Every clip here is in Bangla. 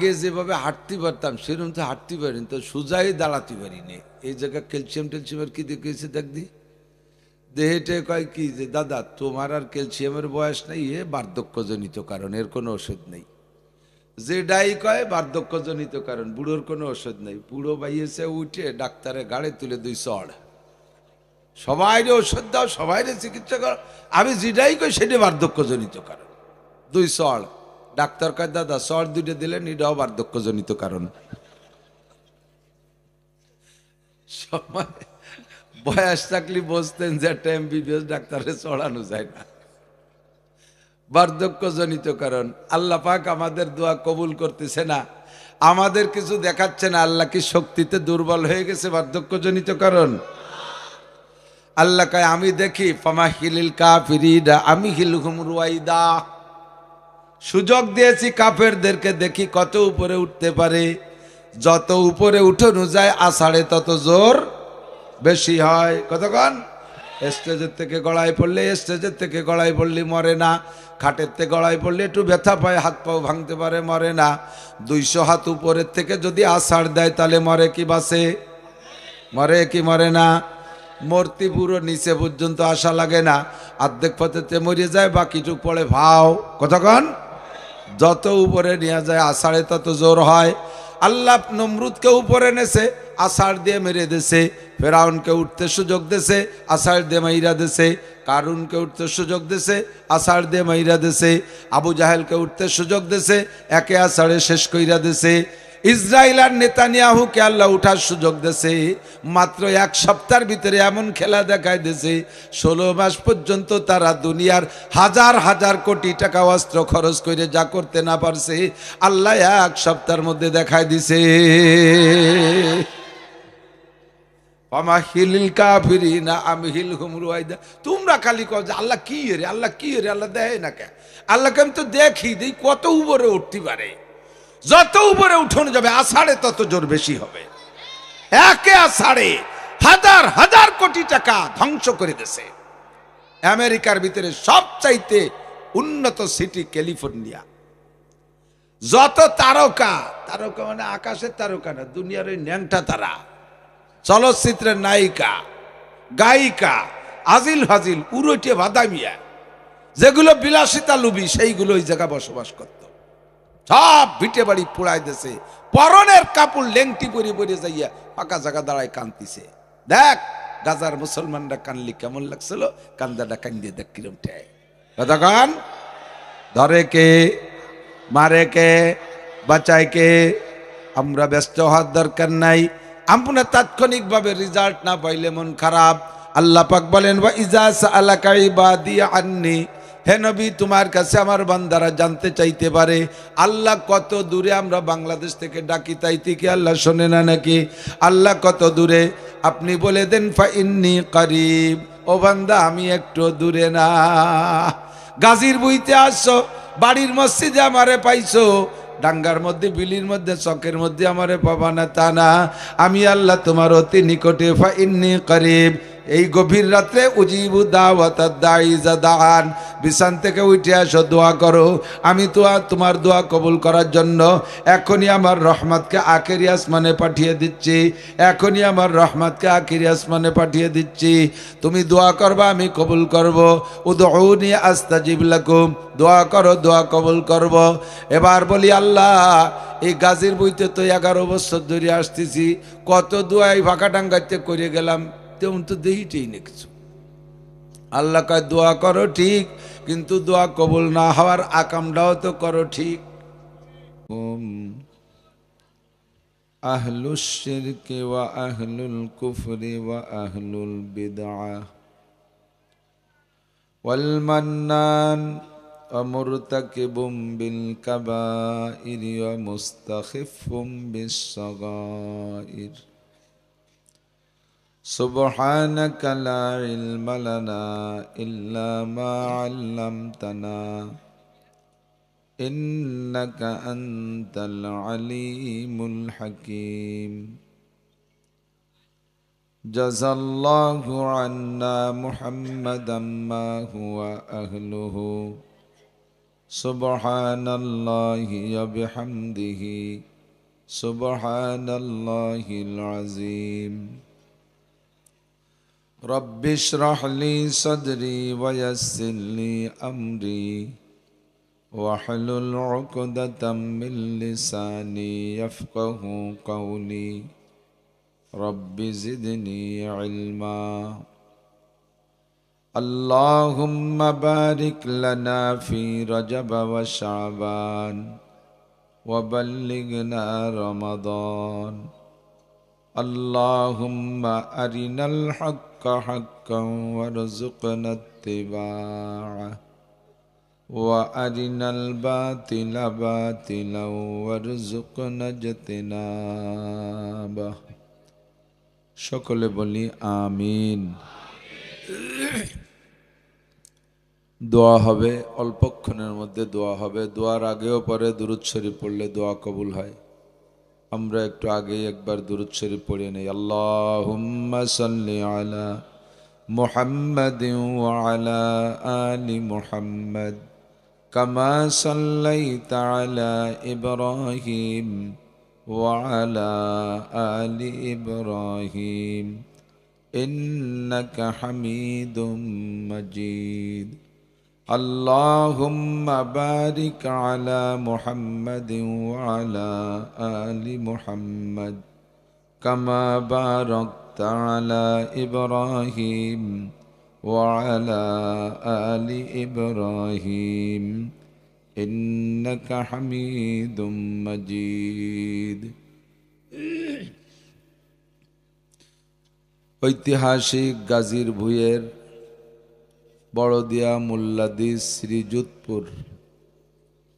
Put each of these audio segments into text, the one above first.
আগে যেভাবে হাঁটতে পারতাম সেরকম তো হাঁটতে পারিনি, তো সোজাই দাঁড়াতে পারিনি। এই জায়গায় ক্যালসিয়াম টেলসিয়ামের কি দেখেছে দেখদি, দেহেটে কয় কি যে দাদা তোমার আর ক্যালসিয়ামের বয়স নেই, এ বার্ধক্যজনিত কারণ, এর কোনো ওষুধ নেই। যে ডাই কয় বার্ধক্যজনিত কারণ, বুড়োর কোনো ওষুধ নেই। বুড়ো বাইয়েছে উঠে ডাক্তারে গাড়ি তুলে দুই চড়, সবাইরে ওষুধ দাও, সবাইরে চিকিৎসা করো, আমি যেটাই কই সেটা বার্ধক্যজনিত কারণ। দুই চড়, ডাক্তার কয় দাদা চড় দুইটা দিলেন, এটাও বার্ধক্যজনিত কারণ। সময় বয়স থাকলে বসতেন যে একটা এমবিবিএস ডাক্তারে চড়ানো যায় না, বার্ধক্যজনিত কারণ। আল্লাহ পাক আমাদের দোয়া কবুল করতেছে না, আমাদের কিছু দেখাচ্ছে না। আল্লাহ কি শক্তিতে দুর্বল হয়ে গেছে? বার্ধক্যজনিত কারণ। আল্লাহ কয় আমি দেখি ফামাহিলিল কাফিরিনা আমি হিলহুম রুয়াইদা, সুযোগ দিয়েছি কাফেরদেরকে, দেখি কত উপরে উঠতে পারে। যত উপরে উঠানো যায় আষাঢ়ে তত জোর বেশি হয়। কতক্ষণ স্টেজের থেকে গড়াই পড়লে, স্টেজের থেকে গড়াই পড়লে মরে না, খাটের থেকে গড়াই পড়লে একটু ব্যথা পায়, হাত পাও ভাঙতে পারে, মরে না। 200 হাত উপরের থেকে যদি আষাঢ় দেয় তাহলে মরে কি বাসে? মরে কি মরে না? মূর্তি পুরো নিচে পর্যন্ত আসা লাগে না, অর্ধেক পথেতে মরে যায়, বাকিটুক পড়ে ভাও। কতক্ষণ যত উপরে নিয়ে যায় আষাঢ়ে তত জোর হয়। আল্লাহ নমরুদকে উপরে নেছে, আষাঢ় দিয়ে মেরে দেছে। ফেরাউনকে উঠতে সুযোগ দেছে, আষাঢ় দিয়ে মাইরা দেছে। কারুনকে উঠতে সুযোগ দেছে, আষাঢ় দিয়ে মাইরা দেছে। আবু জাহেলকে উঠতে সুযোগ দেছে, একে আষাঢ়ে শেষ কইরা দেছে। ইসরায়েল আর নেতানিয়াহুকে আল্লাহ উঠার সুযোগ দেছে, মাত্র 1 সপ্তাহের ভিতরে এমন খেলা দেখায় দিয়েছে, 16 মাস পর্যন্ত তারা দুনিয়ার হাজার হাজার কোটি টাকা অস্ত্র খরচ করে যা করতে না পারছে, আল্লাহ 1 সপ্তাহের মধ্যে দেখায় দিছে। তোমরা খালি কও যে আল্লাহ কি রে, আল্লাহ কি রে, আল্লাহ দেয় না কে? আল্লাহকে আমি তো দেখি দেই কত উপরে উঠতে পারে। যত উপরে উঠানো যাবে আষাঢ়ে তত জোর বেশি হবে। একে আষাঢ়ে হাজার হাজার কোটি টাকা ধ্বংস করে দিয়েছে। আমেরিকার ভিতরে সবচাইতে উন্নত সিটি ক্যালিফোর্নিয়া। যত তারকা, তারকা মানে আকাশের তারকা না, দুনিয়ার ওই ন্যাংটা তারা, চলচ্চিত্রের নায়িকা গায়িকা, আজিল হাজিল উরুটিয়া বাদামিয়া, যেগুলো বিলাসিতা লুবি, সেইগুলো ওই জায়গা বসবাস করত। সব ভিটে বাড়ি পোড়াই দিছে, পরনের কাপড় লেংটি পরে পরে যাইয়া ফাঁকা জায়গা দাঁড়ায় কান্দিছে। দেখ গাজার মুসলমানরা কানলি কেমন লাগছিল, কান্দাটা কান্দিয়ে দেখ কিরম ঠেয়। কতক্ষণ ধরে কে, মারে কে, বাঁচায় কে? আমরা ব্যস্ত হওয়ার দরকার নাই। আপনার তাৎক্ষণিকভাবে রেজাল্ট না পাইলে মন খারাপ। আল্লাহ পাক বলেন ওয়া ইজা সাআলাকা ইবাদি আন্নি, হে নবী তোমার কাছে আমার বান্দারা জানতে চাইতে পারে আল্লাহ কত দূরে। আমরা বাংলাদেশ থেকে ডাকি তাইতে কি আল্লাহ শোনে না নাকি? আল্লাহ কত দূরে? আপনি বলে দেন ফা ইন্নী করিব, ও বান্দা আমি একটু দূরে না। গাজীর বইতে আসছো, বাড়ির মসজিদে আমারে পাইছো, ডাঙ্গার মধ্যে বিলির মধ্যে চকের মধ্যে আমারে পাবা না তা না, আমি আল্লাহ তোমার অতি নিকটে। ফা ইন্নী করিব, এই গভীর রাত্রে উজিবু দাওয়াতাদ দাঈ ইযা দাআন, বিছান থেকে উঠে আসো, দোয়া করো, আমি তো তোমার দোয়া কবুল করার জন্য এখনই আমার রহমতকে আখেরি আসমানে পাঠিয়ে দিচ্ছি, এখনই আমার রহমতকে আখেরি আসমানে পাঠিয়ে দিচ্ছি। তুমি দোয়া করবা, আমি কবুল করব। উদউনি আস্তাজিব লাকুম, দোয়া করো, দোয়া কবুল করব। এবার বলি আল্লাহ এই গাজীর বইতে তো 11 বছর ধরে আসতেছি, কত দোয়াই ফাঁকা ডাঙ্গাতে করে গেলাম, তেমন তো দেইটেই না কিছু। আল্লাহ কয় দোয়া করো ঠিক, কিন্তু দোয়া কবুল না হওয়ার আকামটাও তো করো ঠিক। আহলুশ শিরকি ওয়া আহলুল কুফরি ওয়া আহলুল বিদআহ ওয়াল মান্নান ওয়া মুরতাকিবুম বিল কাবাইরি ওয়া মুস্তাখিফুম বিস সাগাইর। সুবহানাকা লা ইলমা লানা ইল্লা মা আল্লামতানা ইন্নাকা আনতাল আলিমুল হাকীম। জাযাল্লাহু আন্না মুহাম্মাদাম মা হুয়া আহলুহু সুবহানাল্লাহি ওয়া বিহামদিহি সুবহানাল্লাহিল আযীম। রব্বি ইশরাহ লি সাদরি ওয়া ইয়াসসির লি আমরি ওয়াহলুল উকদাতাম মিন লিসানি ইয়াফকাহু কওলি। রব্বি জিদনি ইলমা। আল্লাহুম্মা বারিক লানা ফি রজব ওয়া শাবান ওয়া বাল্লিগনা রমাদান। আল্লাহুম্মা আরিনাল হাক্কা হাক্কান ওয়ারযুকনা ইত্তিবা'আহ ওয়া আরিনাল বাতিলা বাতিলান ওয়ারযুকনা ইজতিনাবাহ। সকলে বলি আমিন। দোয়া হবে, অল্পক্ষণের মধ্যে দোয়া হবে। দোয়ার আগেও পরে দুরূদ শরীফ পড়লে দোয়া কবুল হয়। আমরা একটু আগেই একবার দুরূদ শরীফ পড়ে নেই। আল্লাহুম্মা সাল্লি আলা মুহাম্মাদিন ওয়া আলা আলি মুহাম্মাদ কামা সাল্লাইতা আলা ইব্রাহিম ওয়া আলা আলি ইব্রাহিম ইন্নাকা হামিদুম মাজিদ। আল্লাহুম্মা বারিক আলা মুহাম্মাদিন ওয়া আলা আলি মুহাম্মাদ কামা বারাকতা আলা ইব্রাহিম ওয়া আলা আলি ইব্রাহিম ইন্নাকা হামিদুম মাজিদ। ঐতিহাসিক গাজীর ভূঁইয়ের বড়দিয়া মোল্লাদি শ্রীযুতপুর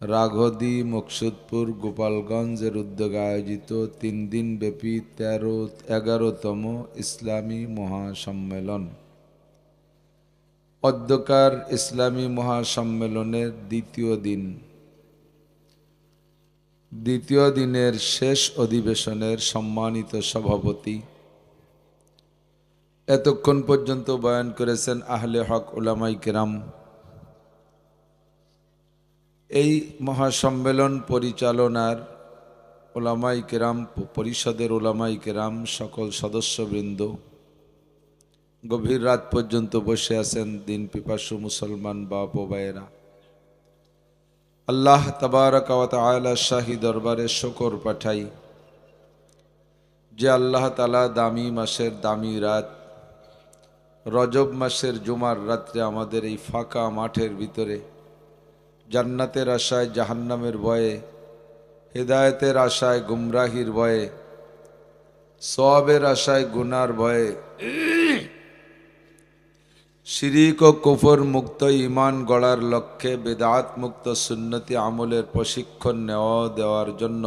রাঘদি মকসুদপুর গোপালগঞ্জের উদ্যোগে আয়োজিত 3 দিন ব্যাপী 11তম ইসলামী মহাসম্মেলন। অধ্যকার ইসলামী মহাসম্মেলনের দ্বিতীয় দিনের শেষ অধিবেশনের সম্মানিত সভাপতি, এতক্ষণ পর্যন্ত বয়ান করেছেন আহলে হক উলামায়ে কেরাম। এই মহাসম্মেলন পরিচালনার উলামায়ে কেরাম, পরিষদের উলামায়ে কেরাম, সকল সদস্যবৃন্দ, গভীর রাত পর্যন্ত বসে আছেন দিন পিপাসু মুসলমান বাপ ও ভাইয়েরা। আল্লাহ তাবারাক ওয়া তাআলা শাহী দরবারে শুকর পাঠাই যে আল্লাহ তাআলা দামি মাসের দামি রাত রজব মাসের জুমার রাত্রে আমাদের এই ফাঁকা মাঠের ভিতরে জান্নাতের আশায় জাহান্নামের ভয়ে, হেদায়েতের আশায় গুমরাহির ভয়ে, সওয়াবের আশায় গুনার ভয়ে, শিরিক ও কুফর মুক্ত ঈমান গড়ার লক্ষ্যে বিদআত মুক্ত সুন্নতি আমলের প্রশিক্ষণ দেওয়ার জন্য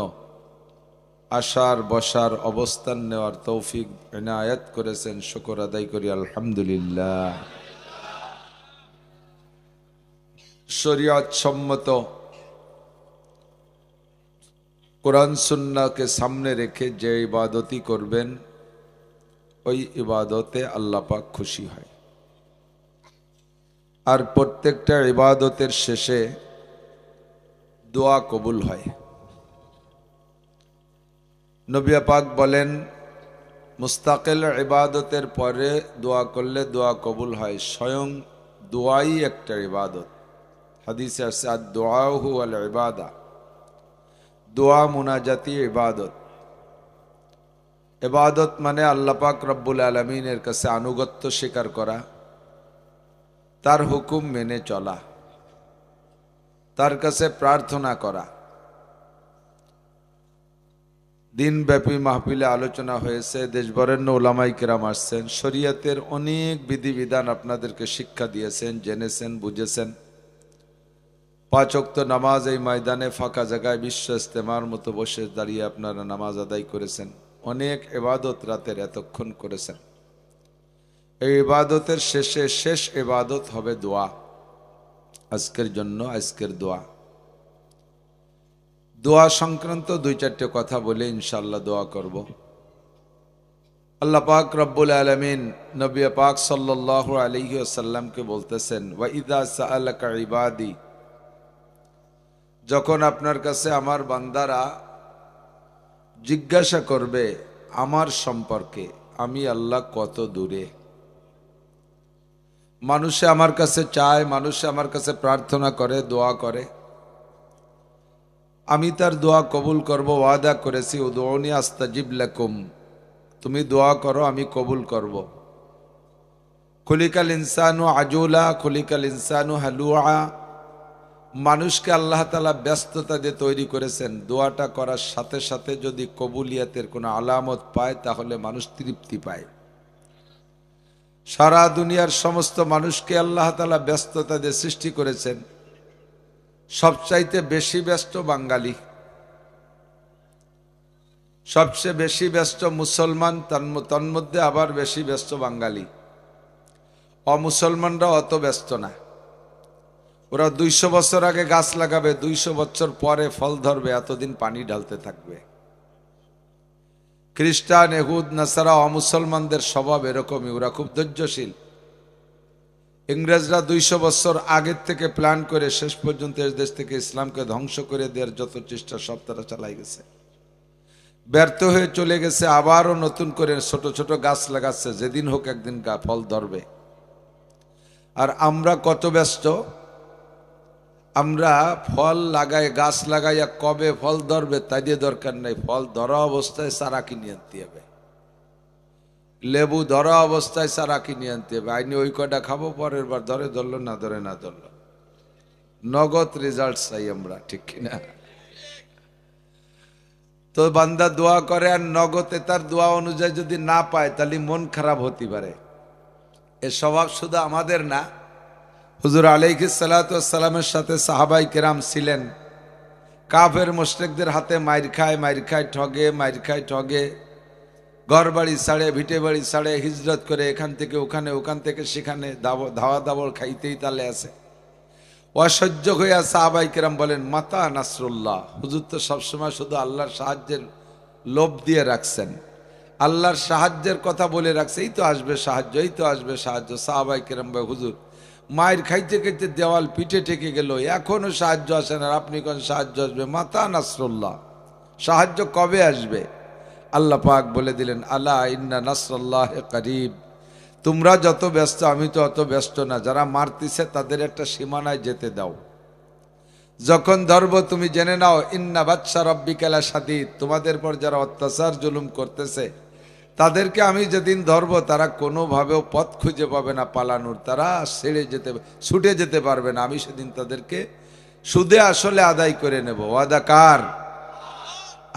আশার বসার অবস্থান নেওয়ার তৌফিক ইনায়াত করেছেন। শুকর আদায় করি আলহামদুলিল্লাহ। শরীয়ত সম্মত কোরআন সুন্নাহকে সামনে রেখে যে ইবাদতই করবেন ওই ইবাদতে আল্লাহ পাক খুশি হয়। আর প্রত্যেকটা ইবাদতের শেষে দোয়া কবুল হয়। নবী পাক বলেন, মুস্তাকিল ইবাদতের পরে দোয়া করলে দোয়া কবুল হয়। স্বয়ং দোয়াই একটা ইবাদত। হাদিসে আছে আদ-দুআউ ওয়াল ইবাদা, দোয়া মুনাজাতি ইবাদত। ইবাদত মানে আল্লাহ পাক রব্বুল আলামিনের কাছে আনুগত্য স্বীকার করা, তার হুকুম মেনে চলা, তার কাছে প্রার্থনা করা। দিনব্যাপী মাহফিলে আলোচনা হয়েছে, দেশবরেণ্য উলামায়ে কেরাম আসছেন, শরীয়তের অনেক বিধিবিধান আপনাদেরকে শিক্ষা দিয়েছেন, জেনেছেন, বুঝেছেন। 5 ওয়াক্ত নামাজ এই ময়দানে ফাঁকা জায়গায় বিশ্ব ইস্তেমার মতো বসে দাঁড়িয়ে আপনারা নামাজ আদায় করেছেন। অনেক ইবাদত রাতের এতক্ষণ করেছেন। এই ইবাদতের শেষে শেষ ইবাদত হবে দোয়া। আজকের জন্য আজকের দোয়া। দোয়া সংক্রান্ত 2-4টে কথা বলে ইনশাআল্লাহ দোয়া করব। আল্লাহ পাক রব্বুল আলামিন নবী পাক সাল্লাল্লাহু আলাইহি ওয়াসাল্লামকে বলতেছেন, ওয়া ইযা সাআলাকা ইবাদি যখন আপনার কাছে আমার বান্দারা জিজ্ঞাসা করবে আমার সম্পর্কে, আমি আল্লাহ কত দূরে, মানুষে আমার কাছে চায়, মানুষে আমার কাছে প্রার্থনা করে, দোয়া করে, আমি তার দোয়া কবুল করব। ওয়াদা করেছি উদউনি আস্তাজিব লাকুম, তুমি দোয়া করো আমি কবুল করব। খুলিকাল ইনসানু আজুলা খুলিকাল ইনসানু হালুআ, মানুষকে আল্লাহ তাআলা ব্যস্ততা দিয়ে তৈরি করেছেন। দোয়াটা করার সাথে সাথে যদি কবুলিয়াতের কোনো আলামত পায় তাহলে মানুষ তৃপ্তি পায়। সারা দুনিয়ার সমস্ত মানুষকে আল্লাহ তাআলা ব্যস্ততা দিয়ে সৃষ্টি করেছেন, সবচাইতে বেশি ব্যস্ত বাঙালি, সবচেয়ে বেশি ব্যস্ত মুসলমান, তন্মধ্যে আবার বেশি ব্যস্ত বাঙালি। অমুসলমানরা অত ব্যস্ত না। ওরা 200 বছর আগে গাছ লাগাবে, 200 বছর পরে ফল ধরবে, এতদিন পানি ঢালতে থাকবে। খ্রিস্টান, ইহুদ, নাসারা, অমুসলমানদের স্বভাব এরকমই, ওরা খুব ধৈর্যশীল। ইংরেজরা 200 বছর আগের থেকে প্ল্যান করে শেষ পর্যন্ত এই দেশ থেকে ইসলামকে ধ্বংস করে দেওয়ার যত চেষ্টা সব তারা চালাই গেছে, ব্যর্থ হয়ে চলে গেছে। আবারও নতুন করে ছোট ছোট গাছ লাগাচ্ছে, যেদিন হোক একদিন ফল ধরবে। আর আমরা কত ব্যস্ত, আমরা ফল লাগাই, গাছ লাগাইয়া কবে ফল ধরবে তাই দিয়ে দরকার নাই, ফল ধরা অবস্থায় চারা কিনে আনতে হবে, লেবু ধরা অবস্থায় চারা কিনে আনতে হবে। আইনি ওই কটা খাবো, পরের বার ধরে ধরলো, না ধরে না ধরলো, নগদ রেজাল্ট চাই আমরা, ঠিক কিনা? তো বান্দা দোয়া করে আর নগদে তার দোয়া অনুযায়ী যদি না পায় তাহলে মন খারাপ হতে পারে। এ স্বভাব শুধু আমাদের না, হুজুর আলাইহিস সালাতু ওয়াস সালামের সাথে সাহাবাই কেরাম ছিলেন। কাফের মুশরিকদের হাতে মাইর খায়, ঠগে, ঘর বাড়ি ছাড়ে, ভিটে বাড়ি ছাড়ে, হিজরত করে এখান থেকে ওখানে, ওখান থেকে সেখানে, ধাওয়া দাবড় খাইতেই তালে আছে। অসহ্য হইয়া সাহাবাই কেরাম বলেন মাতা নাসরুল্লাহ, হুজুর তো সবসময় শুধু আল্লাহর সাহায্যের লোভ দিয়ে রাখছেন, আল্লাহর সাহায্যের কথা বলে রাখছে, এই তো আসবে সাহায্য, এই তো আসবে সাহায্য। সাহাবাই কেরাম ভাই হুজুর মায়ের খাইতে খাইতে দেওয়াল পিঠে ঠেকে গেল, এখনো সাহায্য আসে না, আপনি কোন সাহায্য আসবে? মাতা নাসরুল্লাহ, সাহায্য কবে আসবে? আল্লাহ পাক বলে দিলেন আলা ইন্না নাসরাল্লাহি করিব, তোমরা যত ব্যস্ত আমি তো অত ব্যস্ত না, যারা মারতেছে তাদের একটা সীমানায় যেতে দাও, যখন ধরব তুমি জেনে নাও ইন্না বাদশা রাব্বিকা লাশাদীদ, তোমাদের পর যারা অত্যাচার জুলুম করতেছে তাদেরকে আমি যেদিন ধরব তারা কোনোভাবেও পথ খুঁজে পাবে না পালানোর, তারা ছুটে যেতে পারবে না, আমি সেদিন তাদেরকে সুদে আসলে আদায় করে নেব। ওয়াদা কার?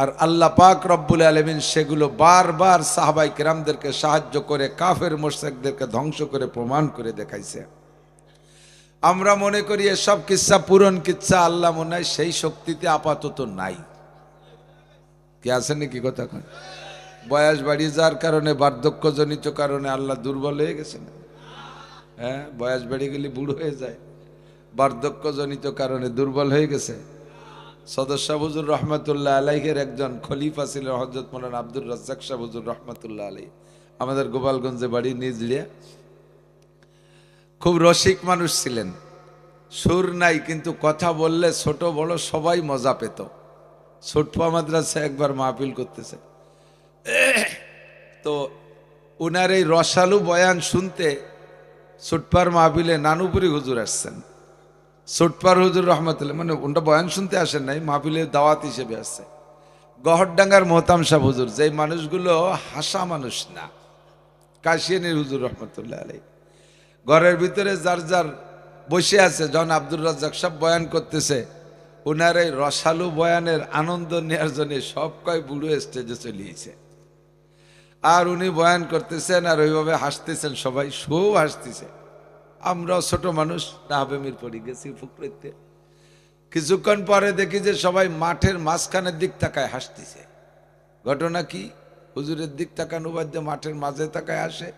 আর আল্লাহ পাক রব্বুল আলামিন সেগুলো বারবার সাহাবাই কেরামদেরকে সাহায্য করে কাফের মুশরিকদেরকে ধ্বংস করে প্রমাণ করে দেখাইছে। আমরা মনে করি এসব কিচ্ছা পুরন কিচ্ছা, আল্লাহ মনে হয় সেই শক্তিতে আপাতত নাই। কি আছে নাকি কথা? বয়স বাড়িয়ে যাওয়ার কারণে, বার্ধক্যজনিত কারণে আল্লাহ দুর্বল হয়ে গেছে না? হ্যাঁ, বয়স বেড়ে গেলে বুড়ো হয়ে যায়, বার্ধক্যজনিত কারণে দুর্বল হয়ে গেছে। সদস্য হুজুর রহমতুল্লাহ আলাইহের একজন খলিফা ছিলেন হযরত মাওলানা আব্দুর রাজ্জাক সাহেব হুজুর রহমতুল্লাহ আলাইহি, আমাদের গোপালগঞ্জে বাড়ি, নিজলিয়া। খুব রসিক মানুষ ছিলেন, সুর নাই কিন্তু কথা বললে ছোট বড় সবাই মজা পেত। ছোটপা মাদ্রাসায় একবার মাহফিল করতেছে, তো উনার এই রসালু বয়ান শুনতে ছোটপার মাহফিলে নানুপুরি হুজুর আসছেন। ছোটপার হুজুর রহমতুল্লাহ, মানে ওটা বয়ান শুনতে আসেন নাই, মাহফিলে দাওয়াত হিসেবে আসছে। গহরডাঙ্গার মোহতাম সাহেব হুজুর, যে মানুষগুলো হাসা মানুষ না, কাশিয়ানির হুজুর রহমতুল্লাহ আলাইহি, ঘরের ভিতরে যার যার বসে আছে, যখন আব্দুর রাজ্জাক সাহেব বয়ান করতেছে, উনার এই রসালু বয়ানের আনন্দ নেওয়ার জন্য সব কয় বুড়ো স্টেজে চলিয়েছে, আর উনি বয়ান করতেছেন আর ওইভাবে হাসতেছেন, সবাই শোও হাসতেছে। আমরাও ছোট মানুষ, নাহবেমির পড়ে গেছি ফুকরিতে। কিছুক্ষণ পরে দেখি যে সবাই মাঠের মাঝখানের দিক তাকায় হাসতেছে। ঘটনা কি? হুজুরের দিক তাকানো বাদ মাঠের মাঝে তাকায় আসে।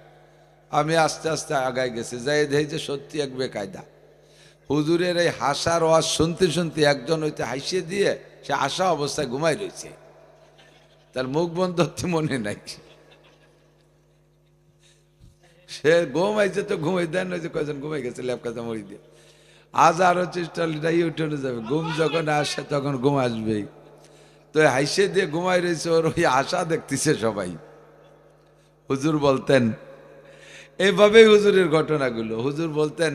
আমি আস্তে আস্তে আগায় গেছি, যাই দেখি যে সত্যি এক বেকায়দা। হুজুরের এই হাসার ওয়াজ শুনতে শুনতে একজন হইতে হাসিয়ে দিয়ে সে হাসা অবস্থায় ঘুমাই রয়েছে, তার মুখ বন্ধ হতে মনে নাই। সে ঘুমাইছে তো ঘুমাই দেন, ওই যে কয়জন ঘুমাই গেছে ল্যাপ কাজা মরি দিয়ে। আজ আরো চেষ্টা উঠে যাবে, ঘুম যখন আসে তখন ঘুম আসবেই। তো হাইসে দিয়ে ঘুমাই রয়েছে, ওর ওই আশা দেখতেছে সবাই। হুজুর বলতেন এইভাবেই হুজুরের ঘটনাগুলো। হুজুর বলতেন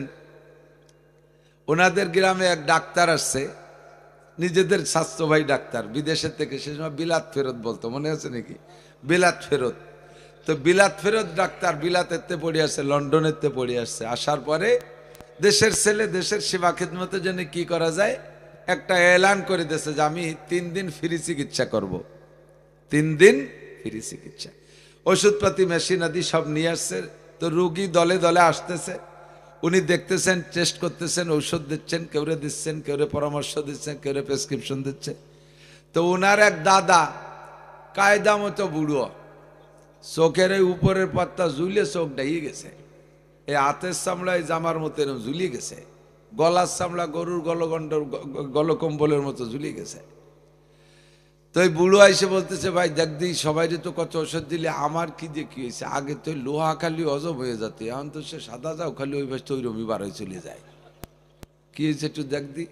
ওনাদের গ্রামে এক ডাক্তার আসছে, নিজেদের স্বাস্থ্য ভাই ডাক্তার, বিদেশের থেকে, সে সময় বিলাত ফেরত বলতো, মনে আছে নাকি? বিলাত ফেরত। তো বিলাত ফেরত ডাক্তার বিলাতেতে পড়ে আসছে, লন্ডনেতে পড়ে আসছে। আসার পরে দেশের ছেলে, দেশের সেবা খেদমতের জন্য কি করা যায় একটা এলান করে দিয়েছে যে আমি 3 দিন ফ্রি চিকিৎসা করব। 3 দিন ফ্রি চিকিৎসা, ওষুধপাতি মেশিন আদি সব নিয়ে আসছে। তো রুগী দলে দলে আসতেছে, উনি দেখতেছেন, টেস্ট করতেছেন, ঔষধ দিচ্ছেন, কেউরে দিচ্ছেন, কেউরে পরামর্শ দিচ্ছেন, কেউরে প্রেসক্রিপশন দিচ্ছে। তো ওনার এক দাদা কায়দা মতো বুড়ো, চোখের এই উপরের পাত্তা ঝুলে চোখ ডাইয়ে গেছে, এই হাতের চামড়ায় জামার মতো এরকম ঝুলিয়ে গেছে, গলার চামড়া গরুর গলগণ্ড গলকম্বলের মতো ঝুলিয়ে গেছে। তো এই বুড়ো আইসে বলতেছে ভাই দেখ দি, সবাই তো কত ওষুধ দিলে, আমার কি যে কি হয়েছে, আগে তো লোহা খালি অজব হয়ে যেত, এখন তো সে সাদা যাও খালি ওই ভাই ওই রবি বার হয়ে চলে যায়, কি হয়েছে একটু দেখ দি।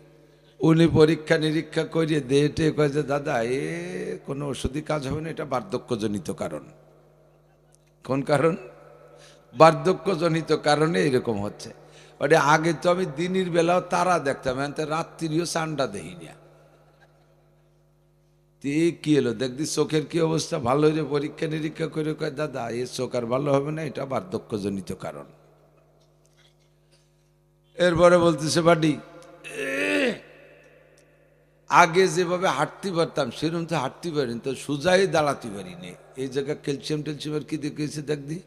উনি পরীক্ষা নিরীক্ষা করিয়ে দেহেটে কয়ে যে দাদা এ কোনো ওষুধই কাজ হবে না, এটা বার্ধক্যজনিত কারণ। কোন কারণ? বার্ধক্যজনিত কারণে এরকম হচ্ছে। ওটা আগে তো আমি দিনের বেলাও তারা দেখতাম, এখন তো রাত্রিও চান্ডা দেখি না। কি এলো দেখদি চোখের কি অবস্থা, ভালো হয়ে পরীক্ষা নিরীক্ষা করে কয় দাদা এ চোখ আর ভালো হবে না, এটা বার্ধক্যজনিত কারণ। এরপরে বলতেছে বাড়ি আগে যেভাবে হাঁটতে পারতাম সেরকম তো হাঁটতে পারিনি, তো সোজাই দাঁড়াতে পারিনি, এই জায়গায় ক্যালসিয়াম টেলসিয়ামের কি দেখেছে দেখদি।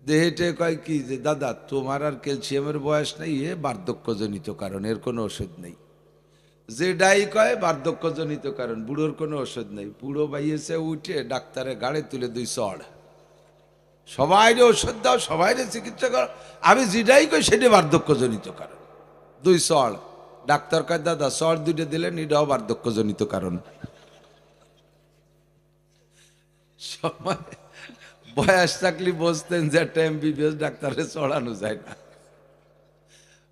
দেহেটে কয় কি যে দাদা তোমার আর ক্যালসিয়ামের বয়স নেই, এ বার্ধক্যজনিত কারণ, এর কোনো ওষুধ নেই। যে ডাই কয় বার্ধক্যজনিত কারণ, বুড়োর কোনো ওষুধ নেই। বুড়ো বাইয়েছে উঠে ডাক্তারের গাড়ি তুলে 2 চড়, সবাই ওষুধ দাও, সবাই চিকিৎসা করো, আমি যেটাই কই সেটা বার্ধক্যজনিত কারণ। 2 চড়, ডাক্তার কয় দাদা চড় 2টা দিলেন, এটাও বার্ধক্যজনিত কারণ। সময় বয়স থাকলে বসতেন যে একটা এমবিবিএস ডাক্তারে চড়ানো যায় না,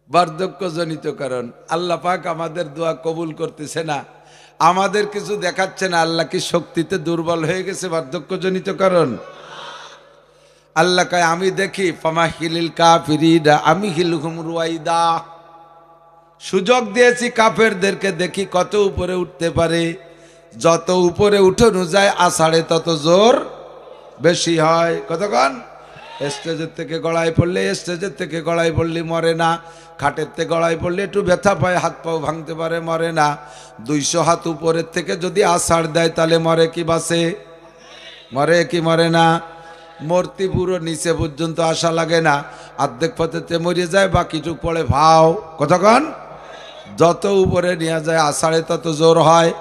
বার্ধক্যজনিত কারণ। আল্লাহ পাক আমাদের দোয়া কবুল করতেছে না, আমাদের কিছু দেখাচ্ছে না, আল্লাহ কি শক্তিতে দুর্বল হয়ে গেছে, বার্ধক্যজনিত কারণ। আল্লাহ কয় আমি দেখি ফামাহিলিল কাফিরিনা আমহিলহুম রুয়াইদা, সুযোগ দিয়েছি কাফেরদেরকে, দেখি কত উপরে উঠতে পারে। যত উপরে উঠানো যায় আষাঢ়ে তত জোর বেশি হয়। কতক্ষণ? স্টেজের থেকে গড়ায় পড়লে, স্টেজের থেকে গড়ায় পড়লে মরে না, খাটের থেকে গড়ায় পড়লে একটু ব্যথা পায়, হাত পাও ভাঙতে পারে, মরে না। 200 হাত উপরের থেকে যদি আষাঢ় দেয় তাহলে মরে কি বাসে? মরে কি মরে না? মূর্তি পুরো নিচে পর্যন্ত আসা লাগে না, অর্ধেক পথেতে মরে যায়, বাকিটুক পড়ে ভাও। কতক্ষণ? যত উপরে নিয়ে যায় আষাঢ়ে তত জোর হয়।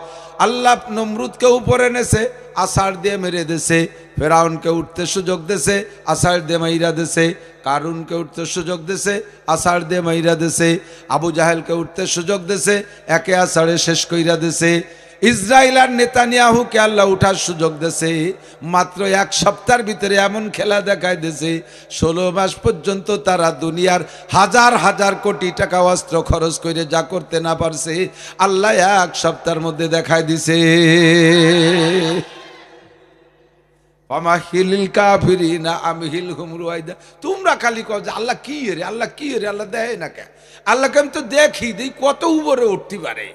আল্লাহ নমরুদকে উপরে নেছে, আষাঢ় দিয়ে মেরে দেছে। ফেরাউনকে উঠতে সুযোগ দেছে, আষাঢ় দিয়ে মাইরা দেছে। কারুনকে উঠতে সুযোগ দেছে, আষাঢ় দিয়ে মাইরা দেছে। আবু জাহেলকে উঠতে সুযোগ দেছে, একে আষাঢ়ে শেষ কইরা দেছে। ইসরায়েল আর নেতানিয়াহুকে আল্লাহ উঠার সুযোগ দেছে, মাত্র 1 সপ্তাহের ভিতরে এমন খেলা দেখায় দিয়েছে, 16 মাস পর্যন্ত তারা দুনিয়ার হাজার হাজার কোটি টাকা অস্ত্র খরচ করে যা করতে না পারছে, আল্লাহ 1 সপ্তাহের মধ্যে দেখায় দিছে। তোমরা খালি কও যে আল্লাহ কি রে, আল্লাহ কি রে, আল্লাহ দেয় না কে? আল্লাহকে আমি তো দেখি দেই কত উপরে উঠতে পারে,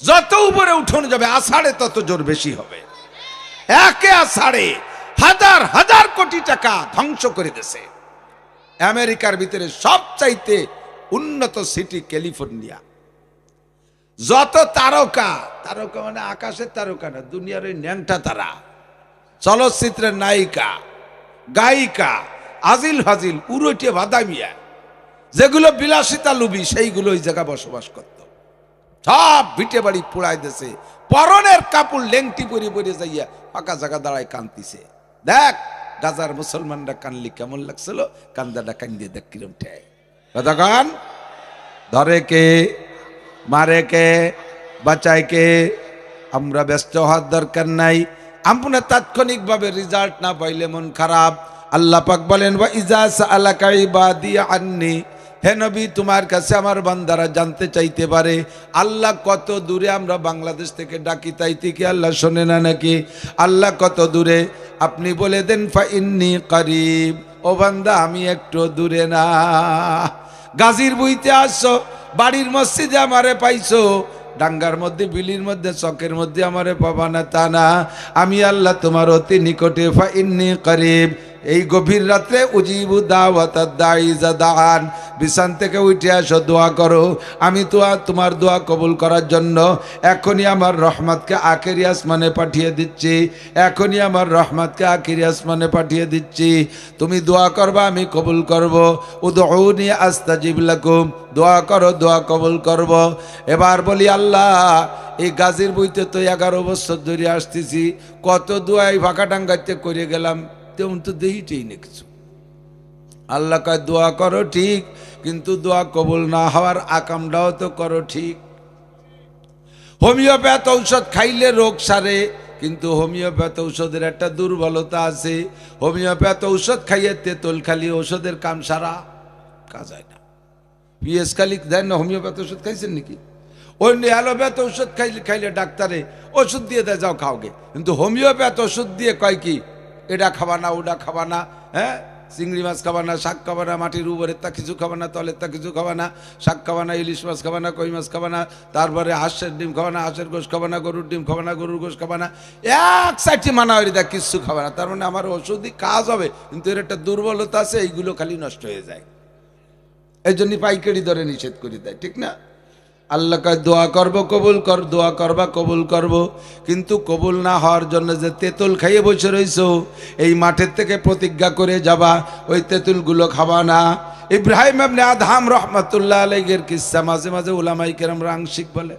যত উপরে উঠানো যাবে আষাঢ়ে তত জোর বেশি হবে। একে আষাঢ়ে হাজার হাজার কোটি টাকা ধ্বংস করে দিয়েছে। আমেরিকার ভিতরে সবচাইতে উন্নত সিটি ক্যালিফোর্নিয়া। যত তারকা, তারকা মানে আকাশের তারকা না, দুনিয়ার ওই ন্যাংটা তারা, চলচ্চিত্রের নায়িকা, গায়িকা, আজিল হাজিল, উরুটিয়া বাদামিয়া, যেগুলো বিলাসিতা লুবি, সেইগুলো ওই জায়গা বসবাস করত। সব ভিটে বাড়ি পোড়াই দিছে, পরনের কাপড় লেংটি পরে পরে যাইয়া ফাঁকা জায়গা দাঁড়ায় কান্দিছে। দেখ গাজার মুসলমানরা কানলি কেমন লাগছিল, কান্দাটা কান্দিয়ে দেখ কিরম ঠেয়। কতক্ষণ? ধরে কে, মারে কে, বাঁচায় কে? আমরা ব্যস্ত হওয়ার দরকার নাই। আপনার তাৎক্ষণিকভাবে রেজাল্ট না পাইলে মন খারাপ। আল্লাহ পাক বলেন ওয়া ইজা সাআলাকা ইবাদি আন্নি হে নবী, তোমার কাছে আমার বান্দারা জানতে চাইতে পারে আল্লাহ কত দূরে। আমরা বাংলাদেশ থেকে ডাকি, তাইতে কি আল্লাহ শোনে না নাকি? আল্লাহ কত দূরে আপনি বলে দেন, ফা ইন্নী করিব। ও বান্দা, আমি একটু দূরে না। গাজীর বইতে আসছো, বাড়ির মসজিদে আমারে পাইছো, ডাঙ্গার মধ্যে, বিলির মধ্যে, চকের মধ্যে আমারে পাবা না তা না। আমি আল্লাহ তোমার অতি নিকটে, ফা ইন্নী করিব। এই গভীর রাত্রে উজিবু দাওয়াতাদ দাঈ ইযা দাআন, বিছান থেকে উঠে আসো, দোয়া করো। আমি তো তোমার দোয়া কবুল করার জন্য এখনই আমার রহমতকে আখেরি আসমানে পাঠিয়ে দিচ্ছি, এখনই আমার রহমতকে আখেরি আসমানে পাঠিয়ে দিচ্ছি। তুমি দোয়া করবা, আমি কবুল করব। উদউনি আস্তাজিব লাকুম, দোয়া করো, দোয়া কবুল করব। এবার বলি, আল্লাহ এই গাজীর বইতে তো 11 বছর ধরে আসতেছি, কত দোয়া এই ফাঁকাডাঙ্গাতে করে গেলাম, তেমন তো দেইটেই না কিছু। আল্লাহ কয়, দোয়া করো ঠিক, কিন্তু দোয়া কবুল না হওয়ার আকামটাও তো করো ঠিক। হোমিওপ্যাথ ঔষধ খাইলে রোগ সারে, কিন্তু হোমিওপ্যাথ ঔষধের একটা দুর্বলতা আছে। হোমিওপ্যাথ ঔষধ খাইয়ে তেঁতুল খালি ঔষধের কাম সারা কাজ হয় না। পিএস খালি দেয় না, হোমিওপ্যাথ ওষুধ খাইছেন নাকি? অন্য অ্যালোপ্যাথ ওষুধ খাইলে ডাক্তারে ওষুধ দিয়ে দেয়, যাও খাওগে। কিন্তু হোমিওপ্যাথ ওষুধ দিয়ে কয় কি, এটা খাবা না, ওটা খাবা না, হ্যাঁ, চিংড়ি মাছ খাবা না, শাক খাবা না, মাটির উপরের তা কিছু খাবা না, তলের তা কিছু খাবা না, শাক খাবা না, ইলিশ মাছ খাবা না, কই মাছ খাবা না, তারপরে হাঁসের ডিম খাবা না, হাঁসের গোশ খাবা না, গরুর ডিম খাবা না, গরুর গোশ খাবা না, এক সাইডটি মানা হয়ে দেয়, কিচ্ছু খাবা না। তার মানে আমার ওষুধই কাজ হবে, কিন্তু এর একটা দুর্বলতা আছে, এইগুলো খালি নষ্ট হয়ে যায়। এই জন্যই পাইকারি দরে নিষেধ করে দেয়, ঠিক না? আল্লাহ কয়, দোয়া করব কবুল কর, দোয়া করবা কবুল করব, কিন্তু কবুল না হওয়ার জন্য যে তেঁতুল খাইয়ে বসে রইছো, এই মাঠের থেকে প্রতিজ্ঞা করে যাবা, ওই তেঁতুলগুলো খাবা না। ইব্রাহিম ইবনে আদহাম রহমাতুল্লাহ আলাইহির কিসসা মাঝে মাঝে উলামায়ে কেরামরা আংশিক বলে।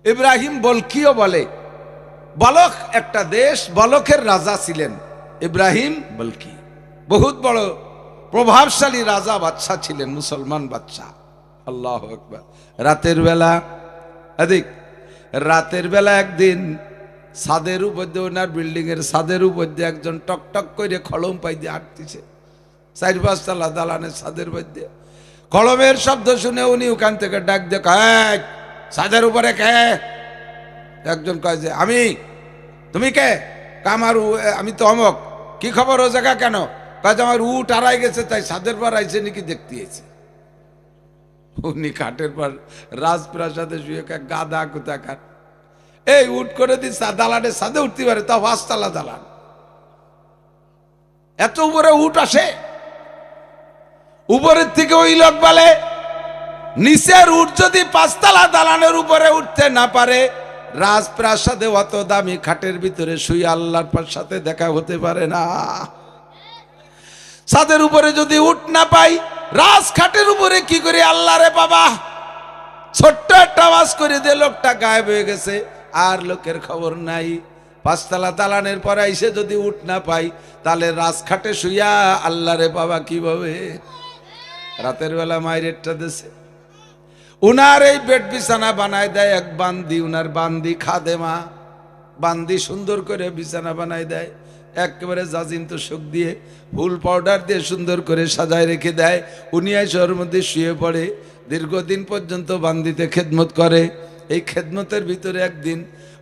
ইব্রাহিম বলকিও বলে, বলক একটা দেশ, বলকের রাজা ছিলেন ইব্রাহিম বলকি, বহুত বড় প্রভাবশালী রাজা বাদশা ছিলেন, মুসলমান বাদশা। আল্লাহু আকবার। রাতের বেলা রাতের বেলা একদিন ছাদের উপর দিয়ে, ওনার বিল্ডিং এর ছাদের উপর দিয়ে একজন টকটক করে খড়ম পাই দিয়ে হাঁটতেছে, 4-5 তলা দালানের ছাদের উপর দিয়ে। খড়মের শব্দ শুনে উনি ওখান থেকে ডাক দিয়ে কয়, ছাদের উপরে কে? একজন কয় যে আমি। তুমি কে? আমার আমি তো অমক। কি খবর, ও জায়গা কেন? কাজ আমার উট হারাই গেছে, তাই ছাদের পর আইছে নাকি দেখতে এসেছে। উনি কাঠের পর রাজপ্রাসাদে শুয়ে গাদা কোথাকার, এই উঠ করে দিস দালানের সাথে উঠতে পারে, তা 5 তলা দালান, এত উপরে উঠ আসে। উপরের থেকে ওই লোক বলে, নিচের উঠ যদি 5 তলা দালানের উপরে উঠতে না পারে, রাজপ্রাসাদে অত দামি খাটের ভিতরে শুয়ে আল্লাহর সাথে দেখা হতে পারে না। ছাদের উপরে যদি উঠ না পাই, রাজখাটের উপরে কি করে আল্লাহ রে বাবা? ছোট্ট একটা আওয়াজ করে দিয়ে লোকটা গায়েব হয়ে গেছে, আর লোকের খবর নাই। 5 তলা দালানের পরে এসে যদি উঠ না পাই, তাহলে রাজখাটে শুইয়া আল্লাহ রে বাবা কিভাবে? রাতের বেলা মাইরেটটা দেশে উনার এই বেড বিছানা বানায় দেয় এক বান্দি, উনার বান্দি খাদেমা, বান্দি সুন্দর করে বিছানা বানায় দেয়, একেবারে জাজিন্ত শোক দিয়ে ফুল পাউডার দিয়ে সুন্দর করে সাজায় রেখে দেয়। উনি ওর মধ্যে শুয়ে পড়ে, দীর্ঘদিন পর্যন্ত বান্দিতে খেদমত করে। এই খেদমতের ভিতরে একদিন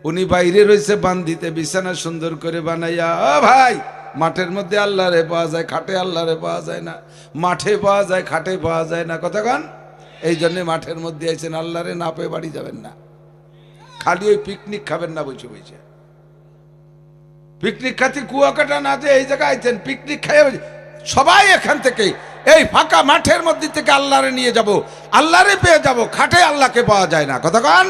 উনি বাইরে রয়েছে, বান্দিতে বিছানা সুন্দর করে বানাইয়া, ও ভাই, মাঠের মধ্যে আল্লাহ রে পাওয়া যায়, খাটে আল্লাহ রে পাওয়া যায় না, মাঠে পাওয়া যায়, খাটে পাওয়া যায় না, কতক্ষণ? এই জন্যে মাঠের মধ্যে আইছেন, আল্লাহ রে না পেয়ে বাড়ি যাবেন না, খালি ওই পিকনিক খাবেন না বসে বসে। পিকনিক খাতে কুয়াকাটা না যে এই জায়গায় আইছেন, পিকনিক খাইয়ে সবাই এখান থেকে এই ফাঁকা মাঠের মধ্যে থেকে আল্লাহরে নিয়ে যাব, আল্লাহরে পেয়ে যাব, খাটে আল্লাহকে পাওয়া যায় না, কতক্ষণ?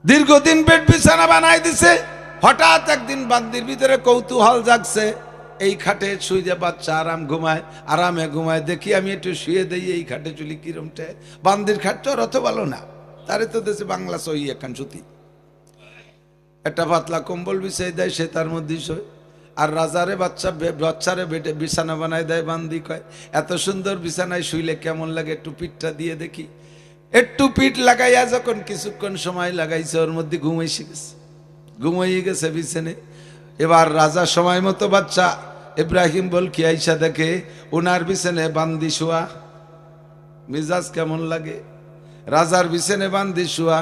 দীর্ঘদিন বেড বিছানা বানাই দিছে, হঠাৎ একদিন বান্দির ভিতরে কৌতূহল জাগছে, এই খাটে শুয়ে বাচ্চা আরাম ঘুমায়, আরামে ঘুমায়, দেখি আমি একটু শুয়ে দেই এই খাটে, চুলি কিরমটে। বান্দির খাট তো অত ভালো না, তারে তো দেশে বাংলা সই এখন সুতি, একটা পাতলা কম্বল বিছাই দেয়, সে তার মধ্যে শোয়। আর রাজারে বাচ্চারে বেটে বিছানা বানায় দেয়, বান্দি কয়, এত সুন্দর বিছানায় শুইলে কেমন লাগে, একটু পিঠটা দিয়ে দেখি। একটু পিঠ লাগাইয়া যখন কিছুক্ষণ সময় লাগাইছে, ওর মধ্যে ঘুমাইয়ে গেছে বিছানে। এবার রাজা সময় মতো বাচ্চা ইব্রাহিম বল কি আইসা দেখে উনার বিছানে বান্দি শোয়া। মিজাজ কেমন লাগে? রাজার বিছানে বান্দি শোয়া।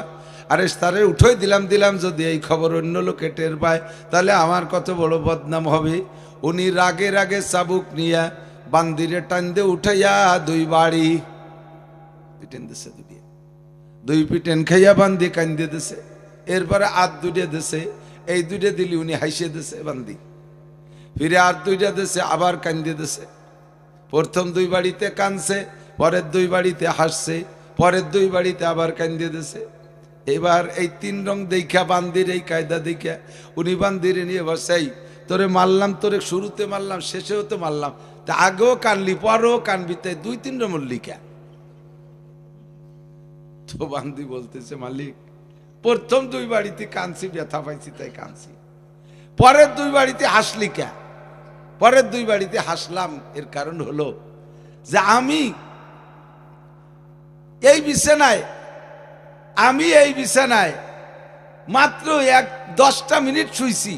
আরে তারে উঠোই দিলাম যদি এই খবর অন্য লোকে টের পায় তাহলে আমার কত বড় বদনাম হবে। উনি রাগে রাগে চাবুক নিয়া বান্দিরে টান দিয়ে উঠাইয়া দুই বাড়ি পিটেন দিছে, দুই পিটেন খাইয়া বান্দি কান্দে দিছে। এরপরে আর দুইটা দিছে, এই দুইটা দিলি উনি হাসিয়ে দিছে বান্দি, ফিরে আর দুইটা দিছে আবার কান্দে দিছে। প্রথম দুই বাড়িতে কানছে, পরের দুই বাড়িতে হাসছে, পরের দুই বাড়িতে আবার কান্দে দিছে। এবার এই তিন রং দেখা বান্দির এই কায়দা দেখা উনি বান্দিরে নিয়ে বসাই তোরে মারলাম, তোরে শুরুতে মারলাম, শেষেও তো মারলাম, তা আগেও কানলি পরেও কানবি, তাই দুই তিন মল্লিকা। তো বান্দি বলতেছে মালিক প্রথম দুই বাড়িতে কানছি, ব্যথা পাইছি তাই কানছি, পরের দুই বাড়িতে হাসলি কে? পরের দুই বাড়িতে হাসলাম এর কারণ হলো যে আমি এই বিছানায় মাত্র 10টা মিনিট শুইছি,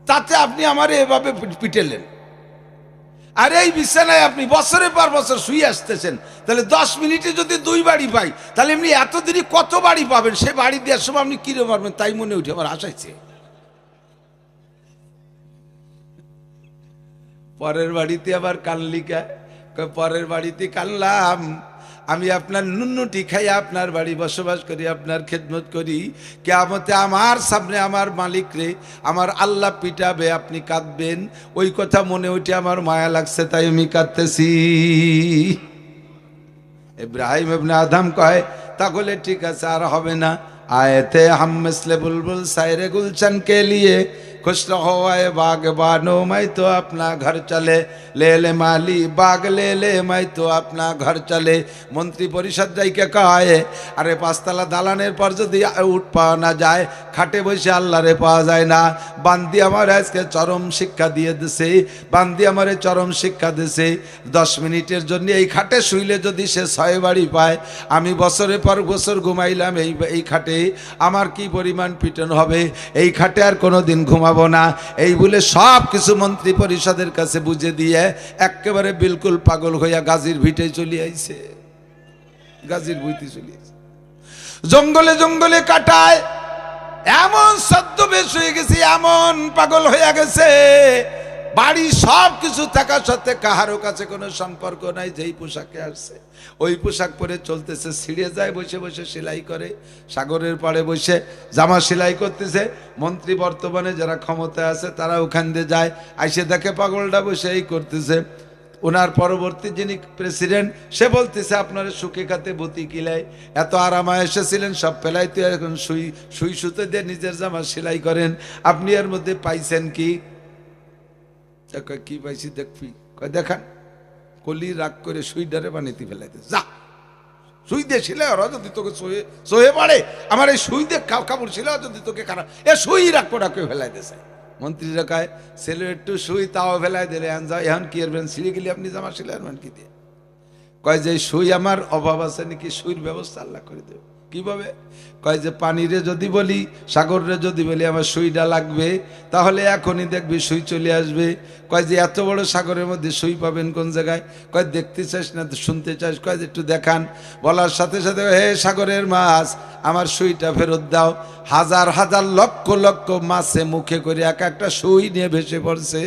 তাতে আপনি আমারে এভাবে পিটেলেন। আর এই বিছানায় আপনি বছরের পর বছর শুয়ে আসতেছেন, তাহলে 10 মিনিটে যদি দুই বাড়ি পাই তাহলে এমনি এতদিনই কত বাড়ি পাবেন? সে বাড়ি দেওয়ার সময় আপনি কিরে মারবেন তাই মনে উঠে আমার আশাইছে। পরের বাড়িতে আবার কানলিকা, পরের বাড়িতে কানলাম আমি আপনার নুন্নুটি খাই আপনার বাড়ি বসবাস করি, আপনার খেদমত করি, কিয়ামতে আমার সামনে আমার মালিক রে আমার আল্লাহ পিটাবে, আপনি কাঁদবেন, ওই কথা মনে উঠে আমার মায়া লাগছে তাই আমি কাঁদতেছি। ইব্রাহিম ইবনে আদম কয় তাহলে ঠিক আছে আর হবে না। आए हम मिसले बुलबुल सायरे गुलशन के लिए खुश रहो आए बागबानो, मैं तो अपना घर चले ले ले माली बाग ले ले, मैं तो अपना घर चले। মন্ত্রী পরিষদ যাইকে কয় আরে পাঁচতলা দালানের পর যদি উঠ পাওয়া না যায়, খাটে বসে আল্লাহরে পাওয়া যায় না। বান্দি আমার আজকে চরম শিক্ষা দিয়ে দিছে, বান্দি আমারে চরম শিক্ষা দিছে। 10 মিনিটের জন্য এই খাটে শুইলে যদি সে 6 বাড়ি পায়, আমি বছরের পর বছর ঘুমাইলাম এই খাটে, আমার কি পরিমাণ পিটন হবে, এই খাটে আর কোনোদিন ঘুমাবো না। এই বলে সব কিছু মন্ত্রী পরিষদের কাছে বুঝে দিয়ে একেবারে বিলকুল পাগল হইয়া গাজীর ভিটে চলে আইছে, গাজীর ভুইতে চলে আইছে। জঙ্গলে জঙ্গলে কাটায়, এমন ছদ্মবেশ হয়ে গেছে, এমন পাগল হইয়া গেছে, বাড়ি সব কিছু থাকা সত্ত্বে কাহারও কাছে কোনো সম্পর্ক নাই। যেই পোশাকে আসছে ওই পোশাক পরে চলতেছে, ছিঁড়ে যায়, বসে বসে সেলাই করে, সাগরের পাড়ে বসে জামা সেলাই করতেছে। মন্ত্রী বর্তমানে যারা ক্ষমতায় আছে তারা ওখান দিয়ে যায়, আইসে দেখে পাগলটা বসে এই করতেছে। ওনার পরবর্তী যিনি প্রেসিডেন্ট সে বলতেছে আপনারা সুখে খাতে বতি কিলাই, এত আরামায় এসেছিলেন সব পেলাইতে, এখন সুই সুতে দিয়ে নিজের জামা সেলাই করেন, আপনি এর মধ্যে পাইছেন কি? কি পাইছি দেখবি, কয় দেখান। কলি রাগ করে সুইডারে বানিয়ে ফেলাইতে, যা সুই দিয়ে ছিলে ওরা যদি তোকে সোহে পারে, আমার এই সুই দিয়ে কাপড় ছিল যদি তোকে খারাপ এ সুই রাগ করে ফেলাই দিয়েছে। মন্ত্রীরা কয় ছেলে একটু সুই তাও ফেলাই দিলে এখন কি করবেন, ছিঁড়ে গেলে আপনি জামা সিলাইবেন কি দিয়ে? কয় যে সুই আমার অভাব আছে নাকি, সুইয়ের ব্যবস্থা আল্লাহ করে দেবে। কিভাবে? কয় যে পানিরে যদি বলি, সাগরে যদি বলি আমার সুইটা লাগবে, তাহলে এখনই দেখবি সুই চলে আসবে। কয় যে এত বড় সাগরের মধ্যে সুই পাবেন কোন জায়গায়? কয় দেখতে চাস না শুনতে চাস? কয় যে একটু দেখান। বলার সাথে সাথে হে সাগরের মাছ আমার সুইটা ফেরত দাও। হাজার হাজার লক্ষ লক্ষ মাছে মুখে করে এক একটা সুই নিয়ে ভেসে পড়ছে।